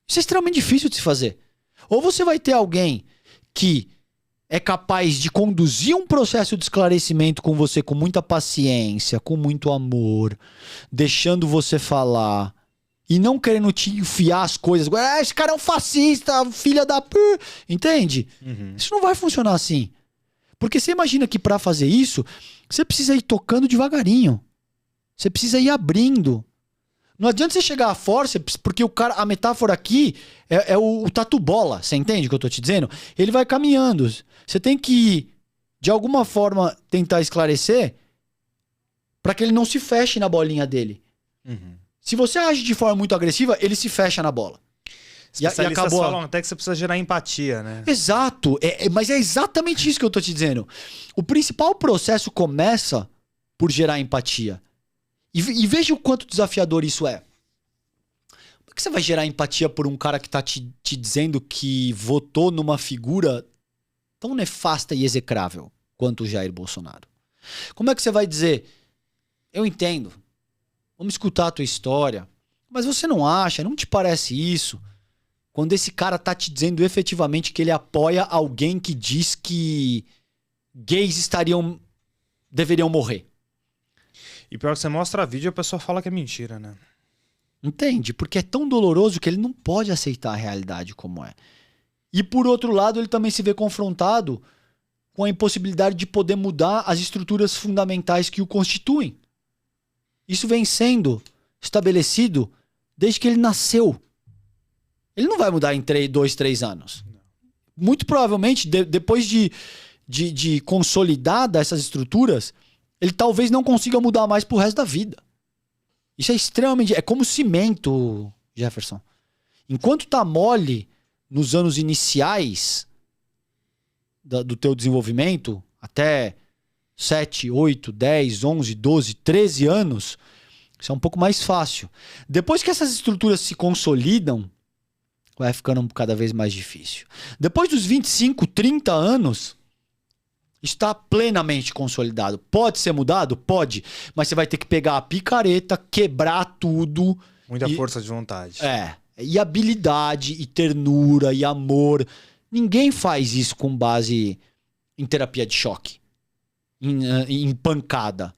Isso é extremamente difícil de se fazer. Ou você vai ter alguém que é capaz de conduzir um processo de esclarecimento com você com muita paciência, com muito amor, deixando você falar e não querendo te enfiar as coisas. Esse cara é um fascista, filha da... Entende? Isso não vai funcionar assim. Porque você imagina que para fazer isso, você precisa ir tocando devagarinho. Você precisa ir abrindo. Não adianta você chegar à força, porque a metáfora aqui é o tatu-bola. Você entende o que eu tô te dizendo? Ele vai caminhando. Você tem que, de alguma forma, tentar esclarecer para que ele não se feche na bolinha dele. Se você age de forma muito agressiva, ele se fecha na bola. E acabou. Falam até que você precisa gerar empatia, né? Exato. Mas é exatamente isso que eu tô te dizendo. O principal processo começa por gerar empatia. E veja o quanto desafiador isso é. Como é que você vai gerar empatia por um cara que tá te dizendo que votou numa figura tão nefasta e execrável quanto o Jair Bolsonaro? Como é que você vai dizer, eu entendo, vamos escutar a tua história, mas você não acha, não te parece isso? Quando esse cara tá te dizendo efetivamente que ele apoia alguém que diz que gays deveriam morrer. E pior que você mostra vídeo e a pessoa fala que é mentira, né? Entende? Porque é tão doloroso que ele não pode aceitar a realidade como é. E por outro lado, ele também se vê confrontado com a impossibilidade de poder mudar as estruturas fundamentais que o constituem. Isso vem sendo estabelecido desde que ele nasceu. Ele não vai mudar em 2, 3 anos. Não. Muito provavelmente, depois de consolidada essas estruturas, ele talvez não consiga mudar mais pro resto da vida. Isso é extremamente... É como cimento, Jefferson. Enquanto tá mole nos anos iniciais do teu desenvolvimento, até 7, 8, 10, 11, 12, 13 anos, isso é um pouco mais fácil. Depois que essas estruturas se consolidam, vai ficando cada vez mais difícil. Depois dos 25, 30 anos, está plenamente consolidado. Pode ser mudado? Pode. Mas você vai ter que pegar a picareta, quebrar tudo. Muita força de vontade. E habilidade, e ternura, e amor. Ninguém faz isso com base em terapia de choque. Em pancada.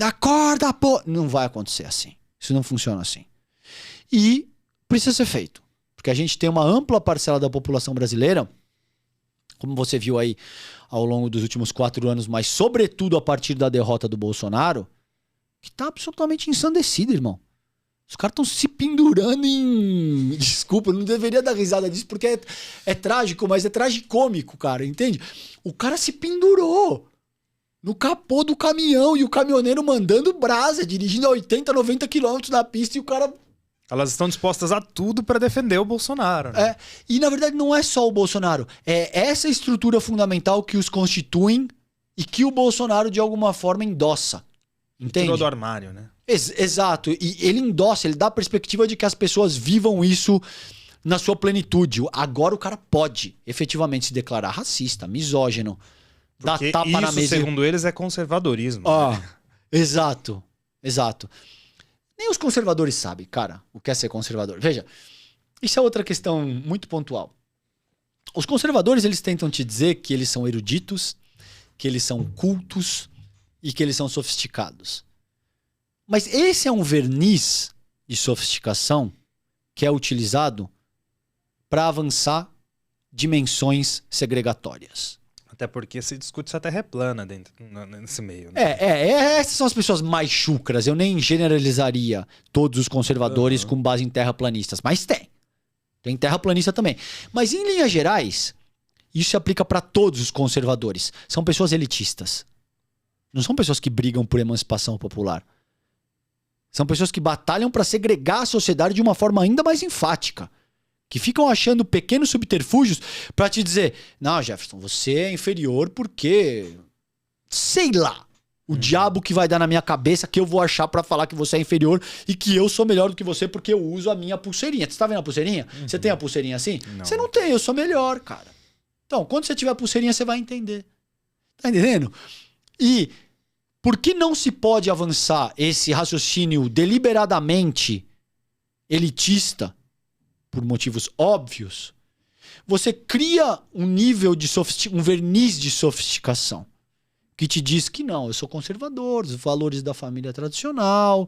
Acorda, pô! Não vai acontecer assim. Isso não funciona assim. E precisa ser feito. Porque a gente tem uma ampla parcela da população brasileira, como você viu aí ao longo dos últimos 4 anos, mas sobretudo a partir da derrota do Bolsonaro, que tá absolutamente ensandecida, irmão. Os caras estão se pendurando em... Desculpa, eu não deveria dar risada disso, porque é trágico, mas é tragicômico, cara, entende? O cara se pendurou no capô do caminhão e o caminhoneiro mandando brasa, dirigindo a 80, 90 quilômetros na pista e o cara... Elas estão dispostas a tudo para defender o Bolsonaro. Né? E na verdade não é só o Bolsonaro. É essa estrutura fundamental que os constituem e que o Bolsonaro de alguma forma endossa. Entende? Tirou do armário, né? Exato. E ele endossa, ele dá a perspectiva de que as pessoas vivam isso na sua plenitude. Agora o cara pode efetivamente se declarar racista, misógino, porque dar tapa isso, na mesa. Segundo eles, é conservadorismo. Né? Exato. Nem os conservadores sabem, cara, o que é ser conservador. Veja, isso é outra questão muito pontual. Os conservadores, eles tentam te dizer que eles são eruditos, que eles são cultos e que eles são sofisticados. Mas esse é um verniz de sofisticação que é utilizado para avançar dimensões segregatórias. Até porque se discute se a Terra é plana nesse meio. Né? Essas são as pessoas mais chucras. Eu nem generalizaria todos os conservadores com base em terraplanistas. Mas tem terraplanista também. Mas em linhas gerais, isso se aplica para todos os conservadores. São pessoas elitistas. Não são pessoas que brigam por emancipação popular. São pessoas que batalham para segregar a sociedade de uma forma ainda mais enfática. Que ficam achando pequenos subterfúgios para te dizer: não, Jefferson, você é inferior porque... sei lá. O diabo que vai dar na minha cabeça que eu vou achar para falar que você é inferior e que eu sou melhor do que você porque eu uso a minha pulseirinha. Você tá vendo a pulseirinha? Você tem a pulseirinha assim? Não. Você não tem, eu sou melhor, cara. Então, quando você tiver a pulseirinha, você vai entender. Tá entendendo? E por que não se pode avançar esse raciocínio deliberadamente elitista, por motivos óbvios? Você cria um nível de um verniz de sofisticação que te diz que não, eu sou conservador, os valores da família tradicional,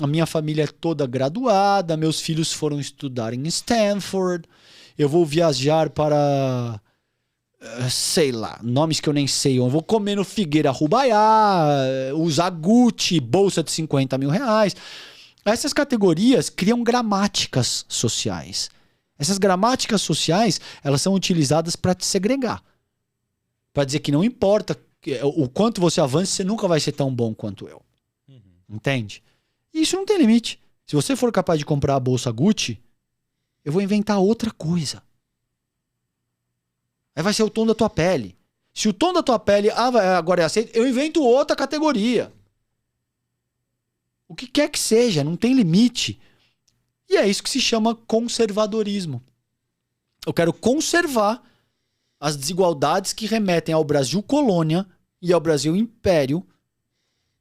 a minha família é toda graduada, meus filhos foram estudar em Stanford, eu vou viajar para... sei lá, nomes que eu nem sei. Eu vou comer no Figueira Rubaiá, usar Gucci, bolsa de 50 mil reais. Essas categorias criam gramáticas sociais. Essas gramáticas sociais, elas são utilizadas para te segregar. Para dizer que não importa o quanto você avance, você nunca vai ser tão bom quanto eu. Entende? E isso não tem limite. Se você for capaz de comprar a bolsa Gucci, eu vou inventar outra coisa. Aí vai ser o tom da tua pele. Se o tom da tua pele agora é aceito, eu invento outra categoria. O que quer que seja, não tem limite. E é isso que se chama conservadorismo. Eu quero conservar as desigualdades que remetem ao Brasil colônia e ao Brasil império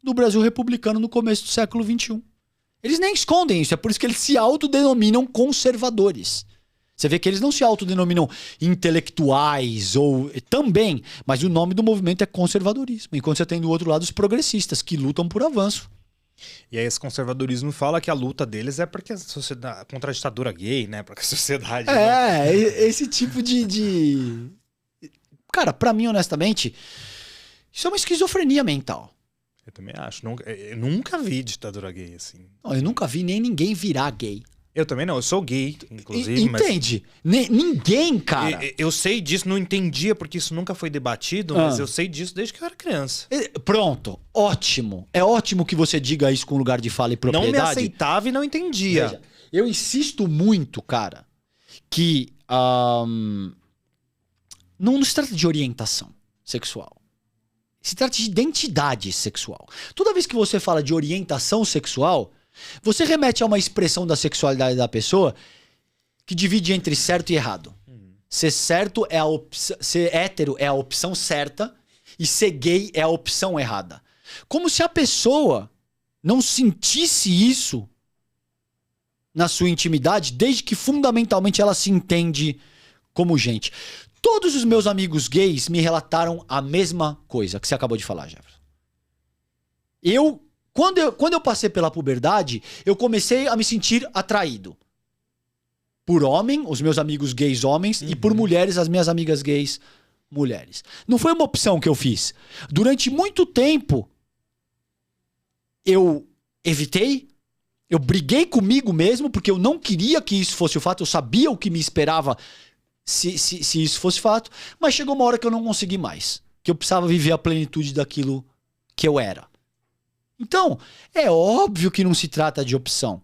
do Brasil republicano no começo do século XXI. Eles nem escondem isso, é por isso que eles se autodenominam conservadores. Você vê que eles não se autodenominam intelectuais ou também, mas o nome do movimento é conservadorismo. Enquanto você tem do outro lado os progressistas, que lutam por avanço. E aí esse conservadorismo fala que a luta deles é porque a sociedade, contra a ditadura gay, né? Porque a sociedade... né? Esse tipo de... Cara, pra mim, honestamente, isso é uma esquizofrenia mental. Eu também acho. Eu nunca vi ditadura gay, assim. Não, eu nunca vi nem ninguém virar gay. Eu também não, eu sou gay, inclusive. Entende? Mas... Ninguém, cara. Eu sei disso, não entendia porque isso nunca foi debatido, mas eu sei disso desde que eu era criança. Pronto, ótimo. É ótimo que você diga isso com lugar de fala e propriedade. Não me aceitava e não entendia. Veja, eu insisto muito, cara, que não se trata de orientação sexual. Se trata de identidade sexual. Toda vez que você fala de orientação sexual, você remete a uma expressão da sexualidade da pessoa que divide entre certo e errado. Ser certo é a opção, ser hétero é a opção certa e ser gay é a opção errada. Como se a pessoa não sentisse isso na sua intimidade, desde que fundamentalmente ela se entende como gente. Todos os meus amigos gays me relataram a mesma coisa que você acabou de falar, Jefferson. Quando eu passei pela puberdade, eu comecei a me sentir atraído. Por homem, os meus amigos gays homens, e por mulheres, as minhas amigas gays mulheres. Não foi uma opção que eu fiz. Durante muito tempo, eu evitei, eu briguei comigo mesmo, porque eu não queria que isso fosse o fato, eu sabia o que me esperava se isso fosse fato, mas chegou uma hora que eu não consegui mais, que eu precisava viver a plenitude daquilo que eu era. Então, é óbvio que não se trata de opção.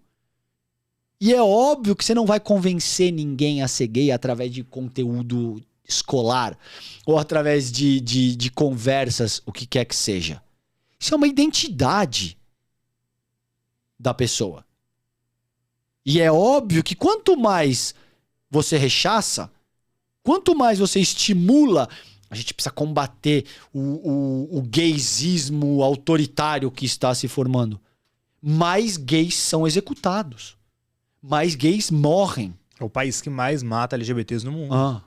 E é óbvio que você não vai convencer ninguém a ser gay através de conteúdo escolar ou através de conversas, o que quer que seja. Isso é uma identidade da pessoa. E é óbvio que quanto mais você rechaça, quanto mais você estimula, a gente precisa combater o gaysismo autoritário que está se formando, mais gays são executados. Mais gays morrem. É o país que mais mata LGBTs no mundo.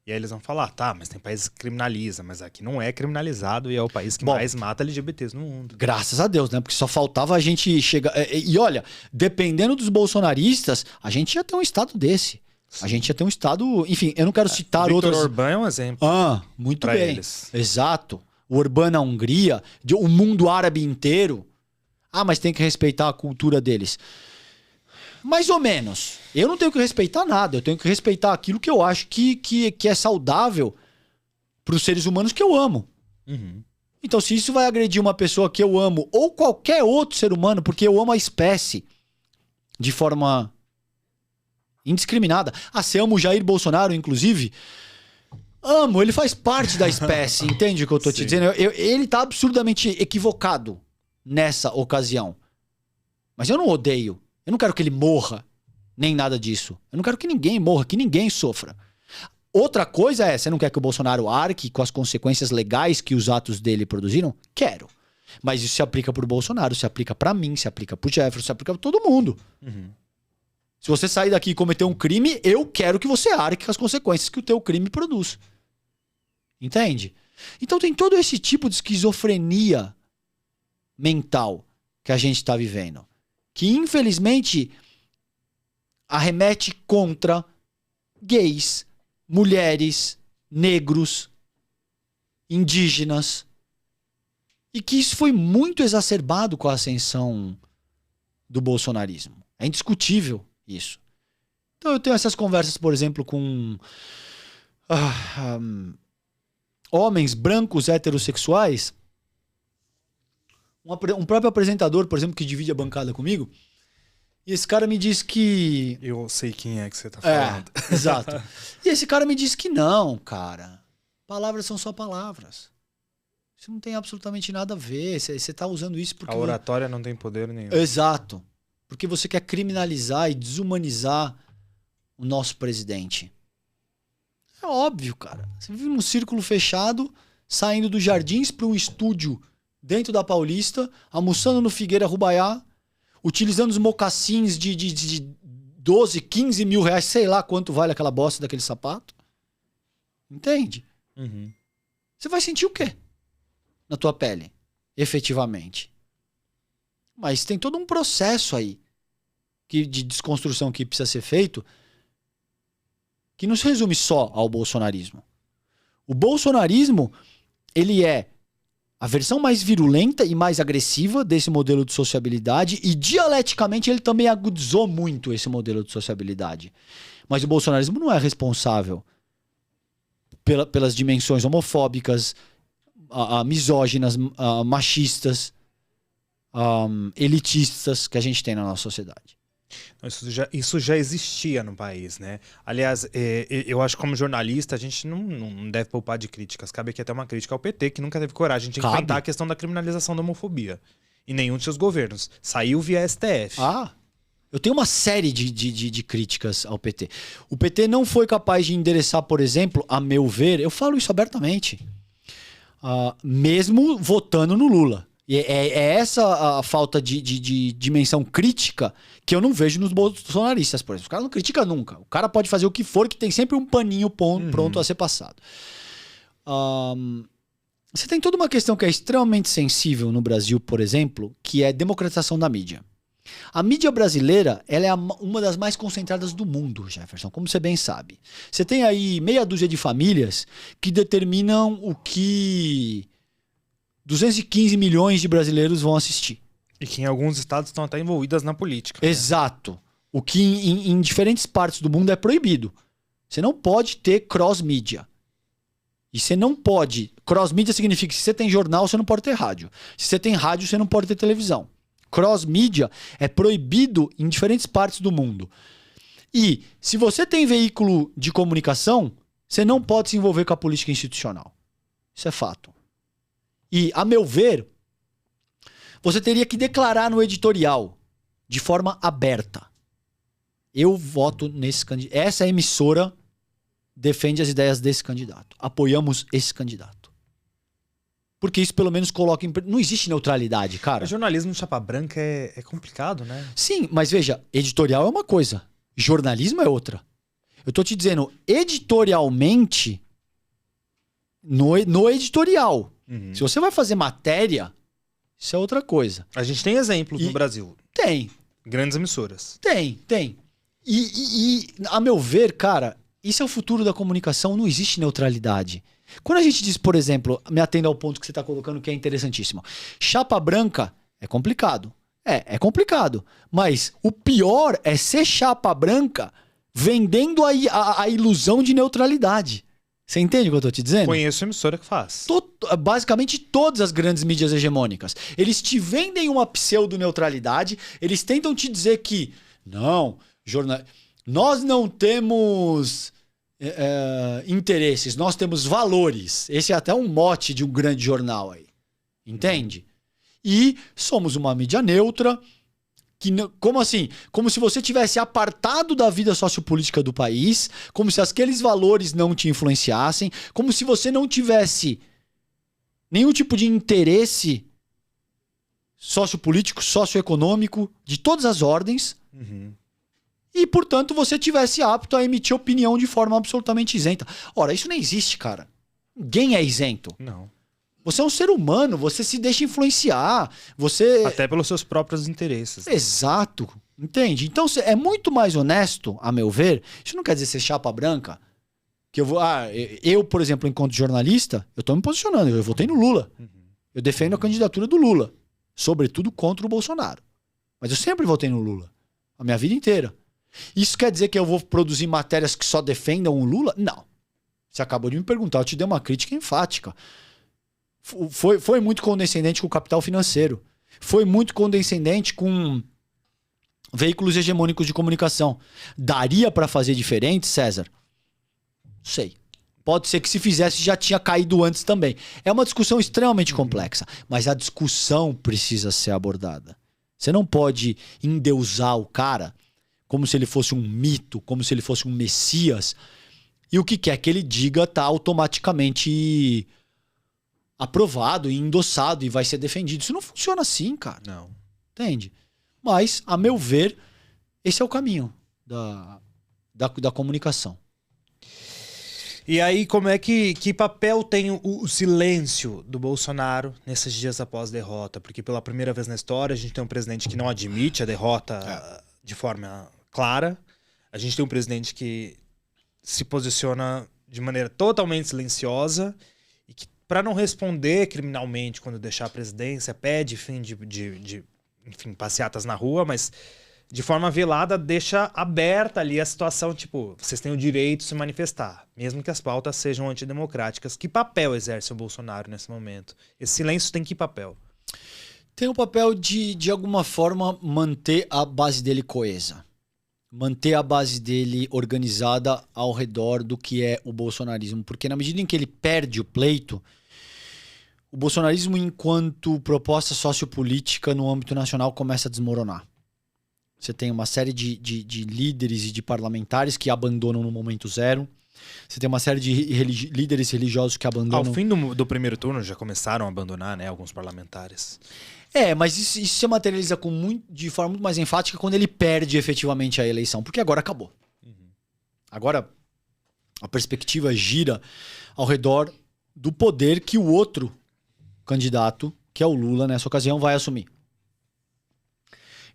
E aí eles vão falar, tá, mas tem países que criminaliza, mas aqui não é criminalizado e é o país que mais mata LGBTs no mundo. Graças a Deus, né? Porque só faltava a gente chegar... E olha, dependendo dos bolsonaristas, a gente ia ter um estado desse. Sim. A gente ia ter um estado... Enfim, eu não quero citar outros... Viktor Orbán é um exemplo. Muito bem. Eles. Exato. O Orbán na Hungria, o mundo árabe inteiro. Mas tem que respeitar a cultura deles. Mais ou menos. Eu não tenho que respeitar nada. Eu tenho que respeitar aquilo que eu acho que é saudável para os seres humanos que eu amo. Então, se isso vai agredir uma pessoa que eu amo ou qualquer outro ser humano, porque eu amo a espécie de forma indiscriminada. Você ama o Jair Bolsonaro, inclusive? Amo, ele faz parte da espécie. Entende o que eu tô te dizendo? Ele tá absurdamente equivocado nessa ocasião. Mas eu não odeio. Eu não quero que ele morra, nem nada disso. Eu não quero que ninguém morra, que ninguém sofra. Outra coisa é, você não quer que o Bolsonaro arque com as consequências legais que os atos dele produziram? Quero. Mas isso se aplica pro Bolsonaro, se aplica pra mim, se aplica pro Jefferson, se aplica pra todo mundo. Se você sair daqui e cometer um crime, eu quero que você arque com as consequências que o teu crime produz. Entende? Então tem todo esse tipo de esquizofrenia mental que a gente está vivendo. Que, infelizmente, arremete contra gays, mulheres, negros, indígenas. E que isso foi muito exacerbado com a ascensão do bolsonarismo. É indiscutível isso. Então eu tenho essas conversas, por exemplo, com homens brancos heterossexuais. Um próprio apresentador, por exemplo, que divide a bancada comigo. E esse cara me diz que... Eu sei quem é que você tá falando. Exato. E esse cara me diz que não, cara. Palavras são só palavras. Isso não tem absolutamente nada a ver. Você tá usando isso porque... A oratória não tem poder nenhum. Exato. Porque você quer criminalizar e desumanizar o nosso presidente. É óbvio, cara. Você vive num círculo fechado, saindo dos Jardins para um estúdio dentro da Paulista, almoçando no Figueira Rubaiá, utilizando os mocassins de 12, 15 mil reais, sei lá quanto vale aquela bosta daquele sapato. Entende? Você vai sentir o quê na tua pele, efetivamente? Mas tem todo um processo aí de desconstrução que precisa ser feito, que não se resume só ao bolsonarismo. O bolsonarismo, ele é a versão mais virulenta e mais agressiva desse modelo de sociabilidade, e dialeticamente ele também agudizou muito esse modelo de sociabilidade. Mas o bolsonarismo não é responsável pelas dimensões homofóbicas, misóginas, machistas, elitistas que a gente tem na nossa sociedade. Isso já existia no país, né? Aliás, eu acho que como jornalista a gente não deve poupar de críticas. Cabe aqui até uma crítica ao PT, que nunca teve coragem de enfrentar a questão da criminalização da homofobia. Em nenhum de seus governos. Saiu via STF. Eu tenho uma série de críticas ao PT. O PT não foi capaz de endereçar, por exemplo, a meu ver, eu falo isso abertamente, mesmo votando no Lula. E é essa a falta de dimensão crítica que eu não vejo nos bolsonaristas, por exemplo. O cara não critica nunca. O cara pode fazer o que for, que tem sempre um paninho pronto a ser passado. Você tem toda uma questão que é extremamente sensível no Brasil, por exemplo, que é a democratização da mídia. A mídia brasileira, ela é uma das mais concentradas do mundo, Jefferson, como você bem sabe. Você tem aí meia dúzia de famílias que determinam o que 215 milhões de brasileiros vão assistir. E que em alguns estados estão até envolvidas na política. Exato. O que em diferentes partes do mundo é proibido. Você não pode ter cross-mídia. E você não pode... Cross-mídia significa que se você tem jornal, você não pode ter rádio. Se você tem rádio, você não pode ter televisão. Cross-mídia é proibido em diferentes partes do mundo. E se você tem veículo de comunicação, você não pode se envolver com a política institucional. Isso é fato. E, a meu ver, você teria que declarar no editorial, de forma aberta. Eu voto nesse candidato. Essa emissora defende as ideias desse candidato. Apoiamos esse candidato. Porque isso pelo menos coloca... Não existe neutralidade, cara. O jornalismo de chapa branca é complicado, né? Sim, mas veja, editorial é uma coisa. Jornalismo é outra. Eu tô te dizendo, editorialmente, no editorial. Se você vai fazer matéria, isso é outra coisa. A gente tem exemplos no Brasil. Tem. Grandes emissoras. Tem. E, a meu ver, cara, isso é o futuro da comunicação, não existe neutralidade. Quando a gente diz, por exemplo, me atendo ao ponto que você está colocando que é interessantíssimo, chapa branca é complicado. É complicado. Mas o pior é ser chapa branca vendendo a ilusão de neutralidade. Você entende o que eu tô te dizendo? Conheço a emissora que faz. Basicamente todas as grandes mídias hegemônicas. Eles te vendem uma pseudo-neutralidade, eles tentam te dizer que não, nós não temos interesses, nós temos valores. Esse é até um mote de um grande jornal aí. Entende? E somos uma mídia neutra. Como assim? Como se você tivesse apartado da vida sociopolítica do país, como se aqueles valores não te influenciassem, como se você não tivesse nenhum tipo de interesse sociopolítico, socioeconômico, de todas as ordens, e, portanto, você tivesse apto a emitir opinião de forma absolutamente isenta. Ora, isso não existe, cara. Ninguém é isento. Não. Você é um ser humano, você se deixa influenciar, você... Até pelos seus próprios interesses. Exato, entende? Então é muito mais honesto, a meu ver, isso não quer dizer ser chapa branca, que eu, por exemplo, enquanto jornalista, eu tô me posicionando, eu votei no Lula. Eu defendo a candidatura do Lula, sobretudo contra o Bolsonaro. Mas eu sempre votei no Lula, a minha vida inteira. Isso quer dizer que eu vou produzir matérias que só defendam o Lula? Não. Você acabou de me perguntar, eu te dei uma crítica enfática. Foi muito condescendente com o capital financeiro. Foi muito condescendente com veículos hegemônicos de comunicação. Daria para fazer diferente, César? Não sei. Pode ser que se fizesse já tinha caído antes também. É uma discussão extremamente complexa, mas a discussão precisa ser abordada. Você não pode endeusar o cara como se ele fosse um mito, como se ele fosse um messias, e o que quer que ele diga está automaticamente aprovado e endossado e vai ser defendido. Isso não funciona assim, cara. Não. Entende? Mas, a meu ver, esse é o caminho da comunicação. E aí, como é que papel tem o silêncio do Bolsonaro nesses dias após a derrota? Porque pela primeira vez na história, a gente tem um presidente que não admite a derrota de forma clara. A gente tem um presidente que se posiciona de maneira totalmente silenciosa e que, para não responder criminalmente quando deixar a presidência, pede fim de passeatas na rua, mas de forma velada deixa aberta ali a situação, tipo, vocês têm o direito de se manifestar, mesmo que as pautas sejam antidemocráticas. Que papel exerce o Bolsonaro nesse momento? Esse silêncio tem que papel? Tem o papel de alguma forma, manter a base dele coesa. Manter a base dele organizada ao redor do que é o bolsonarismo. Porque na medida em que ele perde o pleito, o bolsonarismo, enquanto proposta sociopolítica no âmbito nacional, começa a desmoronar. Você tem uma série de líderes e de parlamentares que abandonam no momento zero. Você tem uma série de líderes religiosos que abandonam... Ao fim do primeiro turno já começaram a abandonar, né, alguns parlamentares. Mas isso se materializa de forma muito mais enfática quando ele perde efetivamente a eleição. Porque agora acabou. Agora a perspectiva gira ao redor do poder que o outro candidato, que é o Lula nessa ocasião, vai assumir.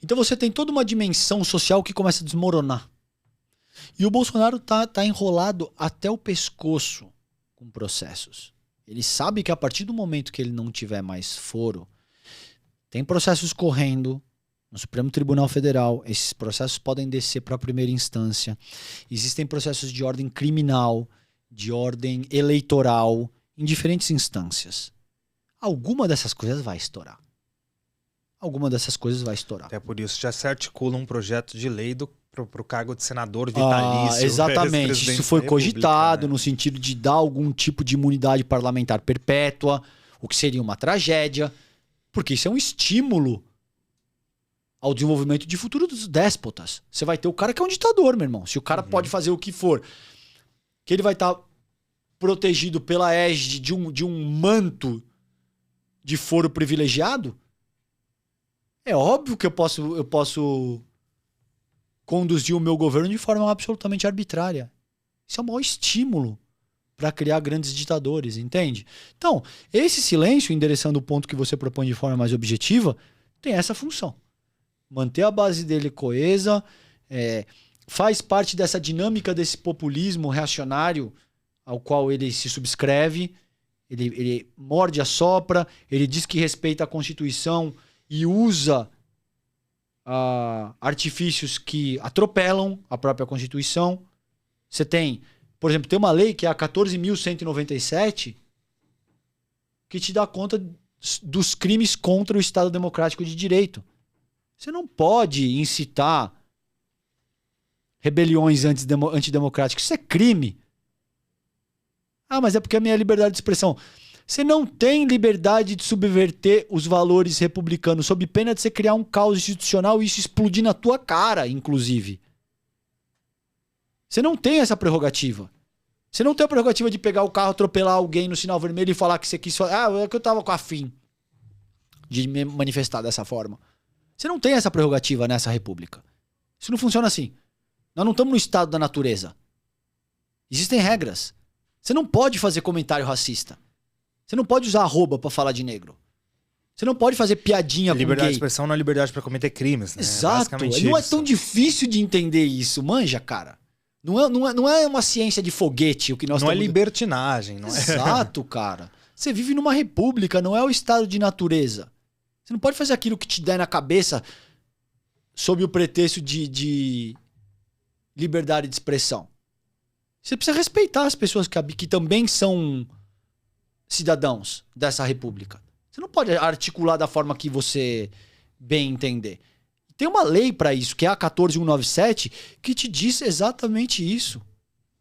Então você tem toda uma dimensão social que começa a desmoronar. E o Bolsonaro tá enrolado até o pescoço com processos. Ele sabe que a partir do momento que ele não tiver mais foro, tem processos correndo no Supremo Tribunal Federal. Esses processos podem descer para a primeira instância. Existem processos de ordem criminal, de ordem eleitoral, em diferentes instâncias. Alguma dessas coisas vai estourar. Até por isso já se articula um projeto de lei pro cargo de senador vitalício. Exatamente. Isso foi cogitado, né? No sentido de dar algum tipo de imunidade parlamentar perpétua, o que seria uma tragédia, porque isso é um estímulo ao desenvolvimento de futuros déspotas. Você vai ter o cara que é um ditador, meu irmão. Se o cara pode fazer o que for, que ele vai estar protegido pela égide de um manto de foro privilegiado, é óbvio que eu posso conduzir o meu governo de forma absolutamente arbitrária. Isso é o maior estímulo para criar grandes ditadores, entende? Então, esse silêncio, endereçando o ponto que você propõe de forma mais objetiva, tem essa função. Manter a base dele coesa, faz parte dessa dinâmica desse populismo reacionário ao qual ele se subscreve, ele morde a sopra, ele diz que respeita a Constituição e usa artifícios que atropelam a própria Constituição. Você tem, por exemplo, tem uma lei que é a 14.197 que te dá conta dos crimes contra o Estado Democrático de Direito. Você não pode incitar rebeliões antidemocráticas. Isso é crime. Mas é porque é a minha liberdade de expressão. Você não tem liberdade de subverter os valores republicanos, sob pena de você criar um caos institucional e isso explodir na tua cara, inclusive. Você não tem essa prerrogativa. Você não tem a prerrogativa de pegar o carro, atropelar alguém no sinal vermelho e falar que você quis... é que eu tava com afim de me manifestar dessa forma. Você não tem essa prerrogativa nessa república. Isso não funciona assim. Nós não estamos no estado da natureza. Existem regras. Você não pode fazer comentário racista. Você não pode usar arroba pra falar de negro. Você não pode fazer piadinha com gay. Liberdade de expressão não é liberdade pra cometer crimes, né? Exato. Não é tão difícil de entender isso. Manja, cara. Não é uma ciência de foguete o que nós não estamos... é libertinagem. Não é... Exato, cara. Você vive numa república, não é o estado de natureza. Você não pode fazer aquilo que te der na cabeça sob o pretexto de liberdade de expressão. Você precisa respeitar as pessoas que também são cidadãos dessa república. Você não pode articular da forma que você bem entender. Tem uma lei para isso, que é a 14.197, que te diz exatamente isso.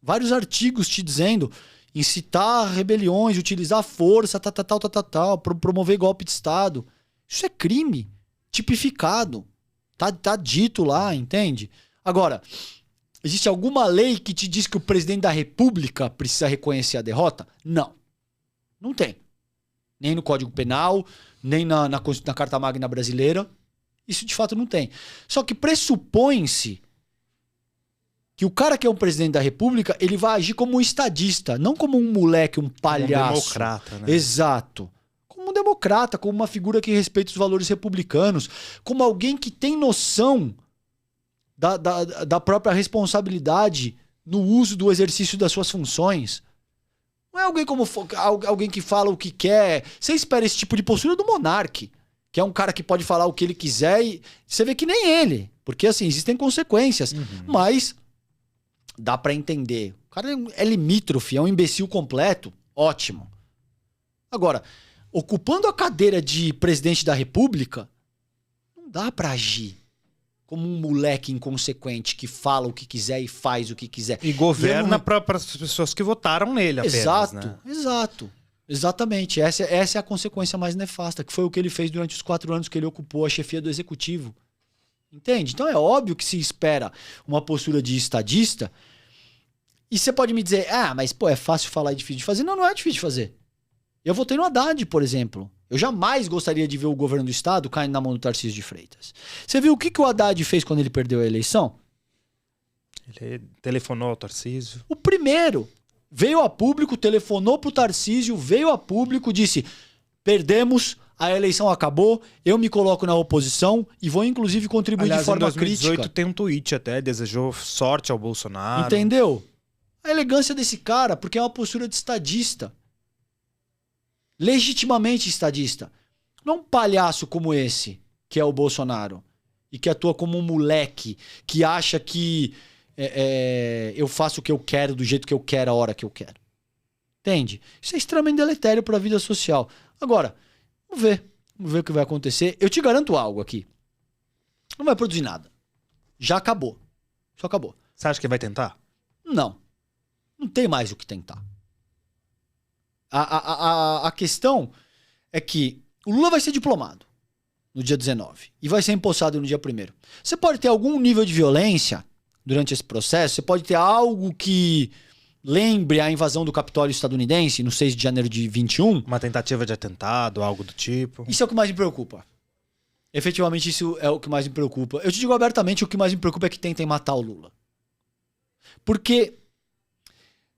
Vários artigos te dizendo incitar rebeliões, utilizar força, promover golpe de Estado. Isso é crime tipificado. Tá dito lá, entende? Agora, existe alguma lei que te diz que o presidente da República precisa reconhecer a derrota? Não. Não tem. Nem no Código Penal, nem na Carta Magna Brasileira. Isso de fato não tem. Só que pressupõe-se que o cara que é um presidente da República, ele vai agir como um estadista, não como um moleque, um palhaço. Como um democrata, né? Exato. Como um democrata, como uma figura que respeita os valores republicanos, como alguém que tem noção da própria responsabilidade no uso do exercício das suas funções. Não é alguém que fala o que quer. Você espera esse tipo de postura do monarca, que é um cara que pode falar o que ele quiser e você vê que nem ele. Porque, assim, existem consequências. Mas dá pra entender. O cara é limítrofe, é um imbecil completo. Ótimo. Agora, ocupando a cadeira de presidente da República, não dá pra agir como um moleque inconsequente que fala o que quiser e faz o que quiser. E governa para as pessoas que votaram nele apenas, exato, né? Exato. Exatamente. Essa é a consequência mais nefasta, que foi o que ele fez durante os 4 anos que ele ocupou a chefia do Executivo. Entende? Então é óbvio que se espera uma postura de estadista. E você pode me dizer, mas pô, é fácil falar e difícil de fazer. Não, não é difícil de fazer. Eu votei no Haddad, por exemplo. Eu jamais gostaria de ver o governo do Estado caindo na mão do Tarcísio de Freitas. Você viu o que o Haddad fez quando ele perdeu a eleição? Ele telefonou ao Tarcísio. O primeiro veio a público, telefonou pro Tarcísio, veio a público, disse: perdemos, a eleição acabou, eu me coloco na oposição e vou inclusive contribuir de forma crítica. Em 2018 tem um tweet até, desejou sorte ao Bolsonaro. Entendeu? A elegância desse cara, porque é uma postura de estadista. Legitimamente estadista. Não um palhaço como esse, que é o Bolsonaro, e que atua como um moleque, que acha que eu faço o que eu quero, do jeito que eu quero, a hora que eu quero. Entende? Isso é extremamente deletério para a vida social. Agora, vamos ver o que vai acontecer. Eu te garanto algo aqui. Não vai produzir nada. Já acabou. Só acabou. Você acha que vai tentar? Não. Não tem mais o que tentar. A questão é que o Lula vai ser diplomado no dia 19 e vai ser empossado no dia 1º. Você pode ter algum nível de violência durante esse processo, você pode ter algo que lembre a invasão do Capitólio estadunidense no 6 de janeiro de 21. Uma tentativa de atentado, algo do tipo. Isso é o que mais me preocupa. Efetivamente, isso é o que mais me preocupa. Eu te digo abertamente, o que mais me preocupa é que tentem matar o Lula. Porque...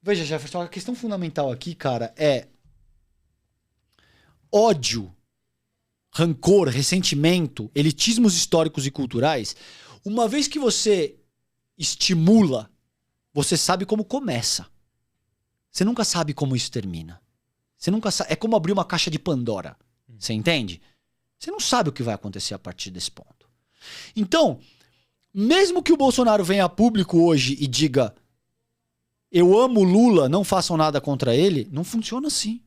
Veja, Jefferson, a questão fundamental aqui, cara, é ódio, rancor, ressentimento, elitismos históricos e culturais. Uma vez que você estimula, você sabe como começa. Você nunca sabe como isso termina. Você nunca sabe. É como abrir uma caixa de Pandora. Você entende? Você não sabe o que vai acontecer a partir desse ponto. Então, mesmo que o Bolsonaro venha a público hoje e diga: eu amo Lula, não façam nada contra ele, não funciona assim.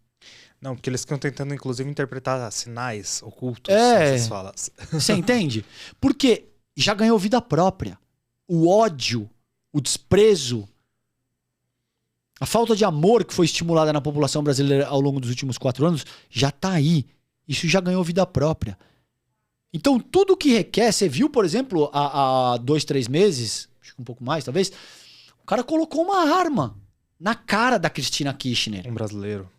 Não, porque eles estão tentando, inclusive, interpretar sinais ocultos nessas falas. Você entende? Porque já ganhou vida própria. O ódio, o desprezo, a falta de amor que foi estimulada na população brasileira ao longo dos últimos 4 anos, já tá aí. Isso já ganhou vida própria. Então, tudo que requer, você viu, por exemplo, há 2, 3 meses, acho que um pouco mais, talvez, o cara colocou uma arma na cara da Cristina Kirchner. Um brasileiro.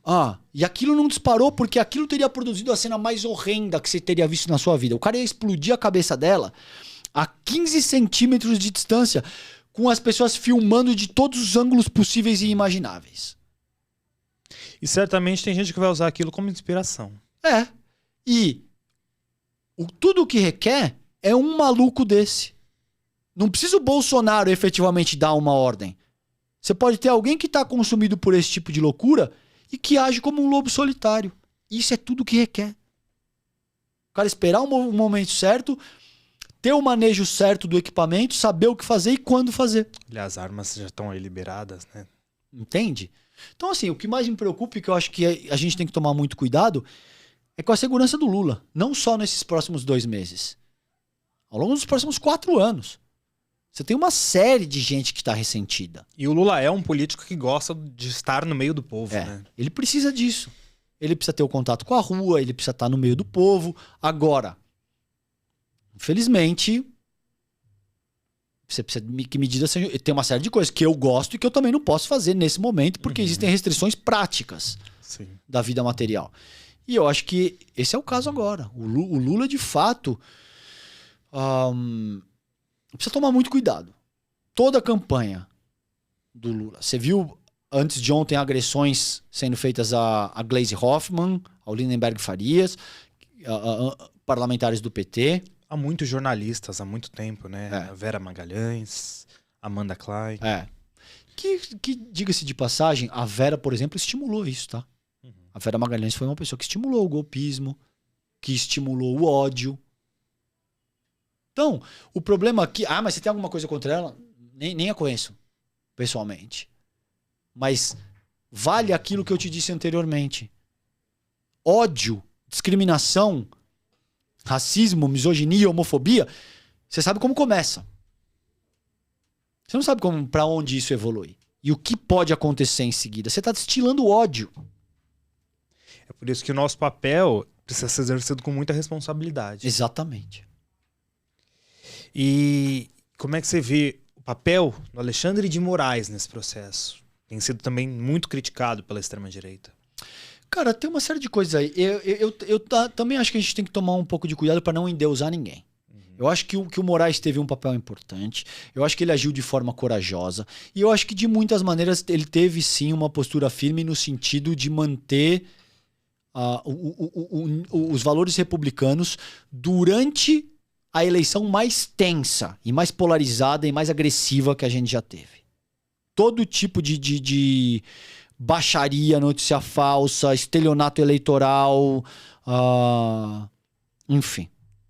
E aquilo não disparou porque aquilo teria produzido a cena mais horrenda que você teria visto na sua vida. O cara ia explodir a cabeça dela a 15 centímetros de distância, com as pessoas filmando de todos os ângulos possíveis e imagináveis. E certamente tem gente que vai usar aquilo como inspiração. E tudo o que requer é um maluco desse. Não precisa o Bolsonaro efetivamente dar uma ordem. Você pode ter alguém que está consumido por esse tipo de loucura e que age como um lobo solitário. Isso é tudo que requer. O cara esperar um momento certo, ter o manejo certo do equipamento, saber o que fazer e quando fazer. Aliás, as armas já estão aí liberadas, né? Entende? Então, assim, o que mais me preocupa e que eu acho que a gente tem que tomar muito cuidado é com a segurança do Lula. Não só nesses próximos 2 meses. Ao longo dos próximos 4 anos. Você tem uma série de gente que está ressentida. E o Lula é um político que gosta de estar no meio do povo, né? Ele precisa disso. Ele precisa ter o contato com a rua, ele precisa estar no meio do povo. Agora, infelizmente, você precisa que medidas sejam... Tem uma série de coisas que eu gosto e que eu também não posso fazer nesse momento, porque existem restrições práticas da vida material. E eu acho que esse é o caso agora. O Lula, de fato... precisa tomar muito cuidado. Toda a campanha do Lula. Você viu antes de ontem agressões sendo feitas a Gleisi Hoffmann, ao Lindenberg Farias, parlamentares do PT. Há muitos jornalistas há muito tempo, né? Vera Magalhães, Amanda Klein. Que diga-se de passagem, a Vera, por exemplo, estimulou isso, tá? A Vera Magalhães foi uma pessoa que estimulou o golpismo, que estimulou o ódio. Então, o problema aqui... mas você tem alguma coisa contra ela? Nem a conheço, pessoalmente. Mas vale aquilo que eu te disse anteriormente. ódio, discriminação, racismo, misoginia, homofobia, você sabe como começa. Você não sabe para onde isso evolui. E o que pode acontecer em seguida. Você está destilando ódio. É por isso que o nosso papel precisa ser exercido com muita responsabilidade. Exatamente. E como é que você vê o papel do Alexandre de Moraes nesse processo? Tem sido também muito criticado pela extrema-direita. Cara, tem uma série de coisas aí. Eu também acho que a gente tem que tomar um pouco de cuidado para não endeusar ninguém. Eu acho que o Moraes teve um papel importante. Eu acho que ele agiu de forma corajosa. E eu acho que, de muitas maneiras, ele teve, sim, uma postura firme no sentido de manter os valores republicanos durante a eleição mais tensa e mais polarizada e mais agressiva que a gente já teve. Todo tipo de baixaria, notícia falsa, estelionato eleitoral, enfim,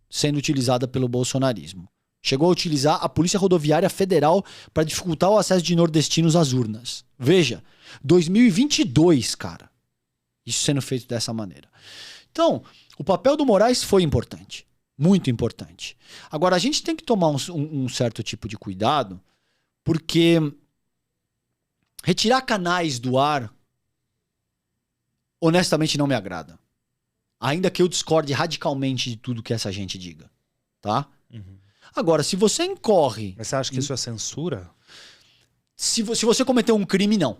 sendo utilizada pelo bolsonarismo. Chegou a utilizar a Polícia Rodoviária Federal para dificultar o acesso de nordestinos às urnas. Veja, 2022, cara. Isso sendo feito dessa maneira. Então, o papel do Moraes foi importante. Muito importante. Agora, a gente tem que tomar um certo tipo de cuidado, porque retirar canais do ar, honestamente, não me agrada. Ainda que eu discorde radicalmente de tudo que essa gente diga. Tá? Uhum. Agora, se você incorre... Mas você acha que isso é censura? Se você cometeu um crime, não.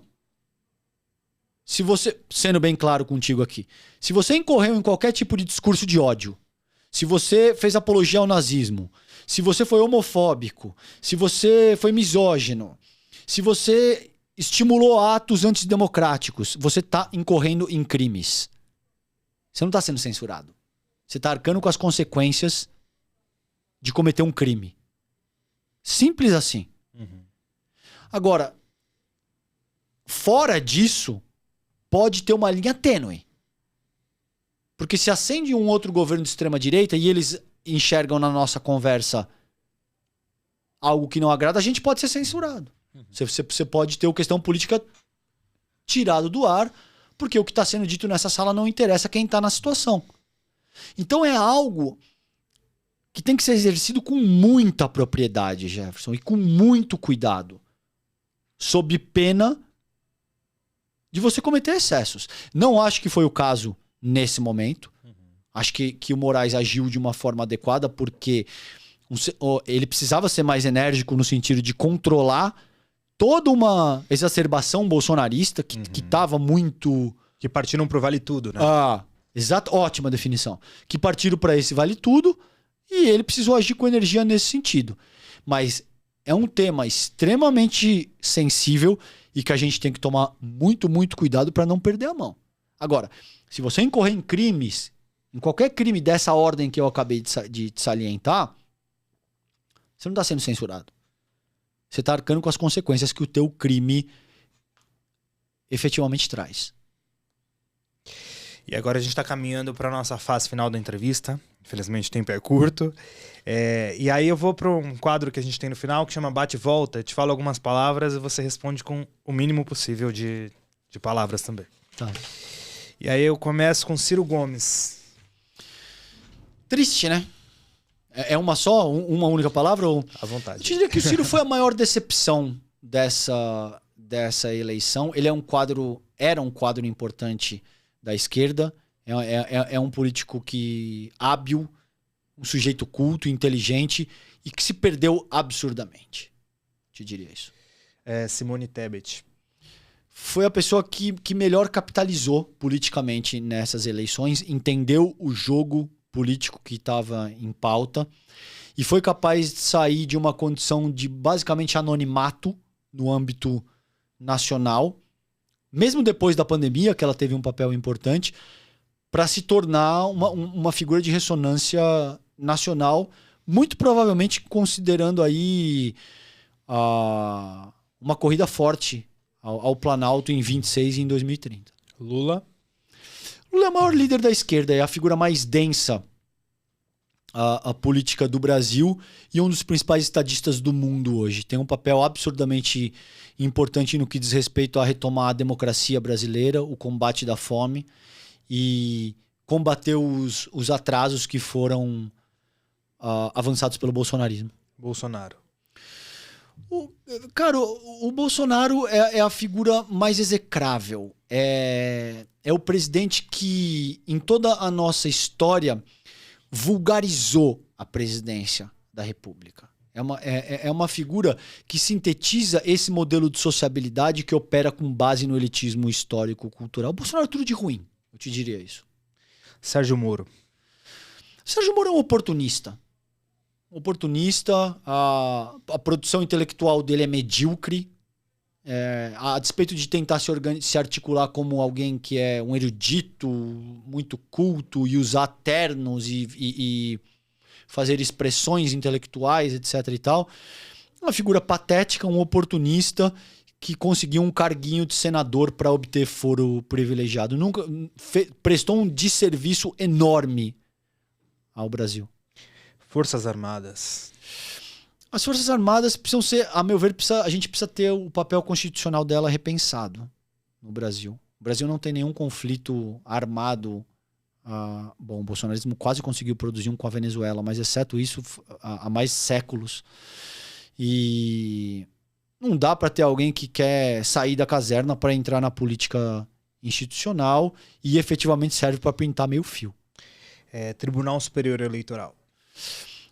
Se você... Sendo bem claro contigo aqui. Se você incorreu em qualquer tipo de discurso de ódio, se você fez apologia ao nazismo, se você foi homofóbico, se você foi misógino, se você estimulou atos antidemocráticos, você está incorrendo em crimes. Você não está sendo censurado. Você está arcando com as consequências de cometer um crime. Simples assim. Uhum. Agora, fora disso, pode ter uma linha tênue. Porque se acende um outro governo de extrema-direita e eles enxergam na nossa conversa algo que não agrada, a gente pode ser censurado. Uhum. Você pode ter a questão política tirado do ar, porque o que está sendo dito nessa sala não interessa quem está na situação. Então é algo que tem que ser exercido com muita propriedade, Jefferson, e com muito cuidado, sob pena de você cometer excessos. Não acho que foi o caso nesse momento. Uhum. Acho que o Moraes agiu de uma forma adequada, porque ele precisava ser mais enérgico no sentido de controlar toda uma exacerbação bolsonarista que estava muito... Que partiram pro vale tudo, né? Exato, ótima definição. Que partiram para esse vale tudo e ele precisou agir com energia nesse sentido. Mas é um tema extremamente sensível e que a gente tem que tomar muito, muito cuidado para não perder a mão. Agora, se você incorrer em crimes, em qualquer crime dessa ordem que eu acabei de salientar, você não está sendo censurado. Você está arcando com as consequências que o teu crime efetivamente traz. E agora a gente está caminhando para a nossa fase final da entrevista. Infelizmente o tempo é curto. E aí eu vou para um quadro que a gente tem no final que chama Bate e Volta. Eu te falo algumas palavras e você responde com o mínimo possível de palavras também. Tá. E aí eu começo com Ciro Gomes. Triste, né? É uma só? Uma única palavra? Ou... À vontade. Eu diria que o Ciro foi a maior decepção dessa eleição. Ele era um quadro importante da esquerda. É um político hábil, um sujeito culto, inteligente e que se perdeu absurdamente. Te diria isso. Simone Tebet. Foi a pessoa que melhor capitalizou politicamente nessas eleições, entendeu o jogo político que estava em pauta e foi capaz de sair de uma condição de basicamente anonimato no âmbito nacional, mesmo depois da pandemia, que ela teve um papel importante, para se tornar uma figura de ressonância nacional, muito provavelmente considerando aí uma corrida forte ao Planalto em 26 e em 2030. Lula é o maior líder da esquerda, é a figura mais densa a política do Brasil e um dos principais estadistas do mundo hoje. Tem um papel absurdamente importante no que diz respeito a retomar a democracia brasileira, o combate da fome e combater os atrasos que foram avançados pelo bolsonarismo. Bolsonaro. Cara, o Bolsonaro é a figura mais execrável. É o presidente que, em toda a nossa história, vulgarizou a presidência da República. É uma figura que sintetiza esse modelo de sociabilidade que opera com base no elitismo histórico-cultural. O Bolsonaro é tudo de ruim, eu te diria isso. Sérgio Moro. Sérgio Moro é um oportunista. A produção intelectual dele é medíocre. A despeito de tentar se articular como alguém que é um erudito, muito culto, e usar ternos e fazer expressões intelectuais, etc. e tal. Uma figura patética, um oportunista que conseguiu um carguinho de senador para obter foro privilegiado. Nunca prestou um desserviço enorme ao Brasil. Forças Armadas. As Forças Armadas precisam ser, a meu ver, a gente precisa ter o papel constitucional dela repensado no Brasil. O Brasil não tem nenhum conflito armado. Bom, o bolsonarismo quase conseguiu produzir um com a Venezuela, mas exceto isso, há mais séculos. E não dá para ter alguém que quer sair da caserna para entrar na política institucional e efetivamente serve para pintar meio fio. Tribunal Superior Eleitoral.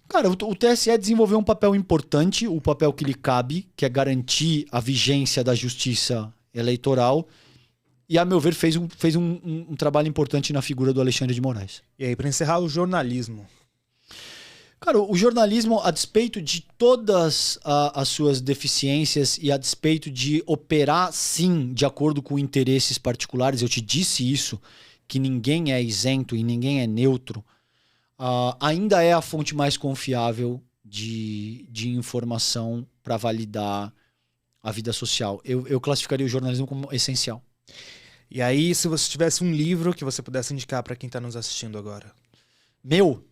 Cara, o TSE desenvolveu um papel importante, o papel que lhe cabe, que é garantir a vigência da justiça eleitoral. E, a meu ver, fez um trabalho importante na figura do Alexandre de Moraes. E aí, para encerrar, o jornalismo. Cara, o jornalismo, a despeito de todas as suas deficiências e a despeito de operar, sim, de acordo com interesses particulares, eu te disse isso, que ninguém é isento e ninguém é neutro, ainda é a fonte mais confiável de informação para validar a vida social. Eu classificaria o jornalismo como essencial. E aí, se você tivesse um livro que você pudesse indicar para quem está nos assistindo agora? Meu?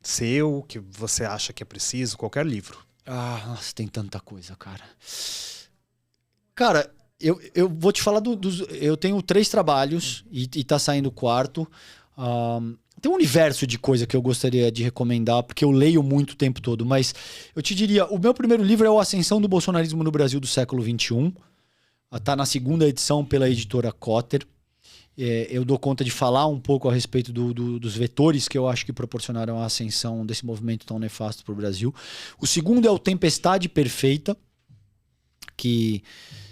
Seu, que você acha que é preciso, qualquer livro. Nossa, tem tanta coisa, cara. Cara, eu vou te falar dos... Eu tenho 3 trabalhos e tá saindo o 4º. Tem um universo de coisa que eu gostaria de recomendar, porque eu leio muito o tempo todo, mas eu te diria, o meu primeiro livro é o Ascensão do Bolsonarismo no Brasil do século XXI. Está na 2ª edição pela editora Cotter. Eu dou conta de falar um pouco a respeito dos vetores que eu acho que proporcionaram a ascensão desse movimento tão nefasto para o Brasil. O segundo é o Tempestade Perfeita, que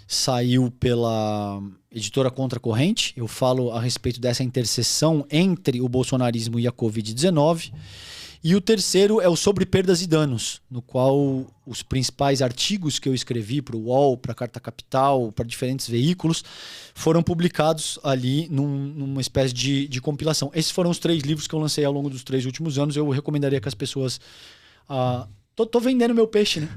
saiu pela editora Contracorrente. Eu falo a respeito dessa interseção entre o bolsonarismo e a Covid-19. E o terceiro é o Sobre Perdas e Danos, no qual os principais artigos que eu escrevi para o UOL, para a Carta Capital, para diferentes veículos, foram publicados ali numa espécie de compilação. Esses foram os 3 livros que eu lancei ao longo dos 3 últimos anos. Eu recomendaria que as pessoas... Tô vendendo meu peixe, né?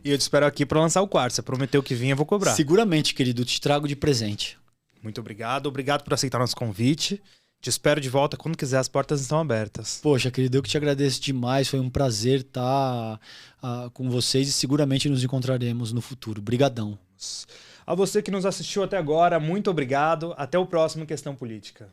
E eu te espero aqui para lançar o 4º. Você prometeu que vinha, eu vou cobrar. Seguramente, querido. Te trago de presente. Muito obrigado. Obrigado por aceitar nosso convite. Te espero de volta quando quiser, as portas estão abertas. Poxa, querido, eu que te agradeço demais. Foi um prazer estar com vocês e seguramente nos encontraremos no futuro. Brigadão. A você que nos assistiu até agora, muito obrigado. Até o próximo Questão Política.